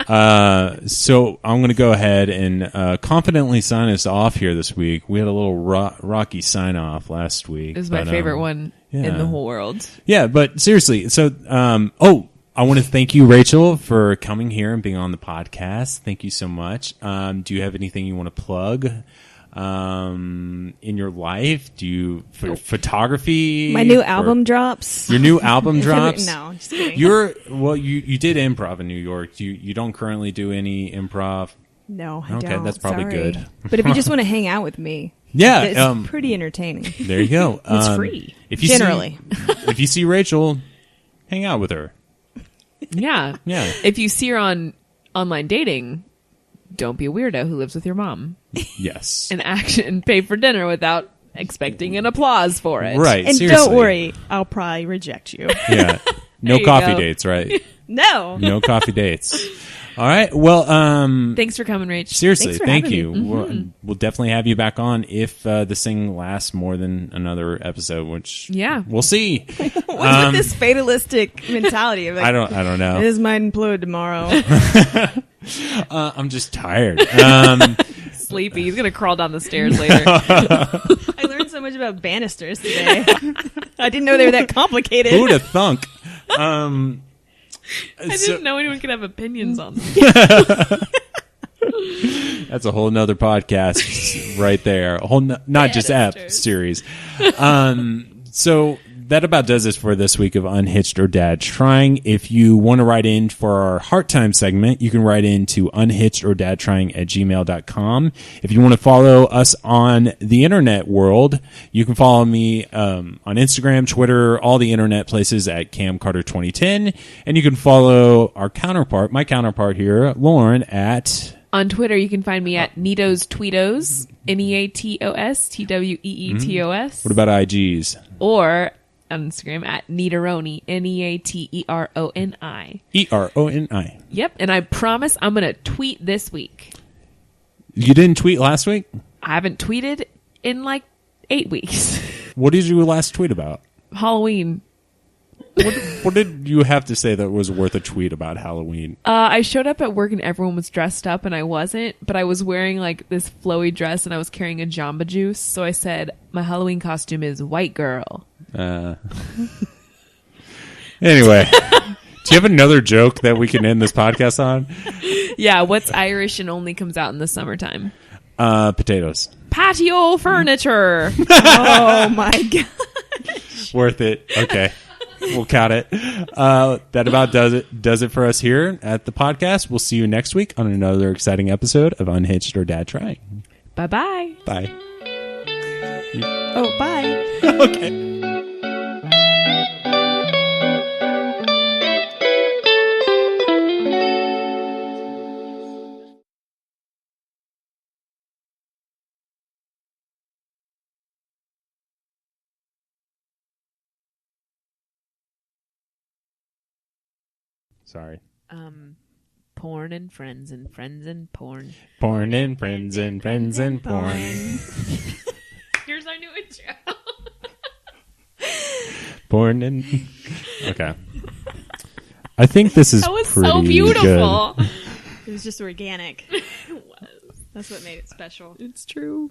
So I'm going to go ahead and confidently sign us off here this week. We had a little rocky sign off last week. It was my favorite one yeah. in the whole world. Yeah, but seriously. So, I want to thank you, Rachel, for coming here and being on the podcast. Thank you so much. Do you have anything you want to plug in your life? Do you photography? My new album drops. Your new album drops? No, just kidding. You did improv in New York. You don't currently do any improv. No, I Okay, don't. that's probably Sorry. good. But if you just want to hang out with me, Yeah, it's pretty entertaining. there you go. It's free. If you Generally. if you see Rachel, hang out with her. Yeah. Yeah. If you see her on online dating, don't be a weirdo who lives with your mom. Yes. And and pay for dinner without expecting an applause for it. Right. And seriously. don't worry, I'll probably reject you. Yeah. No There you coffee go. dates, right? No. No coffee dates. All right. Well, Thanks for coming, Rach. seriously, Thanks for thank having you. me. We'll definitely have you back on if this thing lasts more than another episode, which Yeah. we'll see. What's with this fatalistic mentality of like, I don't know. this might implode tomorrow. I'm just tired. Sleepy. He's going to crawl down the stairs later. I learned so much about banisters today. I didn't know they were that complicated. Who'd have thunk? I didn't know anyone could have opinions on them. That's a whole nother podcast right there. A whole not just app series. So that about does it for this week of Unhitched or Dad Trying. If you want to write in for our Heart Time segment, you can write in to unhitchedordadtrying@gmail.com. If you want to follow us on the internet world, you can follow me on Instagram, Twitter, all the internet places at CamCarter2010. And you can follow our counterpart, my counterpart here, Lauren, at... On Twitter, you can find me at Neatos Tweetos, NEATOS, TWEETOS. What about IGs? Or on Instagram at Neateroni, Neateroni. Eroni. Yep, and I promise I'm going to tweet this week. You didn't tweet last week? I haven't tweeted in like 8 weeks. What did you last tweet about? Halloween. What did you have to say that was worth a tweet about Halloween? I showed up at work and everyone was dressed up and I wasn't, but I was wearing like this flowy dress and I was carrying a Jamba Juice. So I said, my Halloween costume is white girl. Anyway, do you have another joke that we can end this podcast on? Yeah, what's Irish and only comes out in the summertime? Potatoes. Patio furniture. Oh my god. Worth it. Okay. We'll count it. That about does it for us here at the podcast. We'll see you next week on another exciting episode of Unhitched or Dad Trying. Bye-bye. Bye. Oh, bye. Okay. Sorry. Porn and friends and friends and porn. Porn and friends and friends and porn. Here's our new intro. Porn and... Okay. I think this is That was pretty so beautiful. good. It was just organic. It was. That's what made it special. It's true.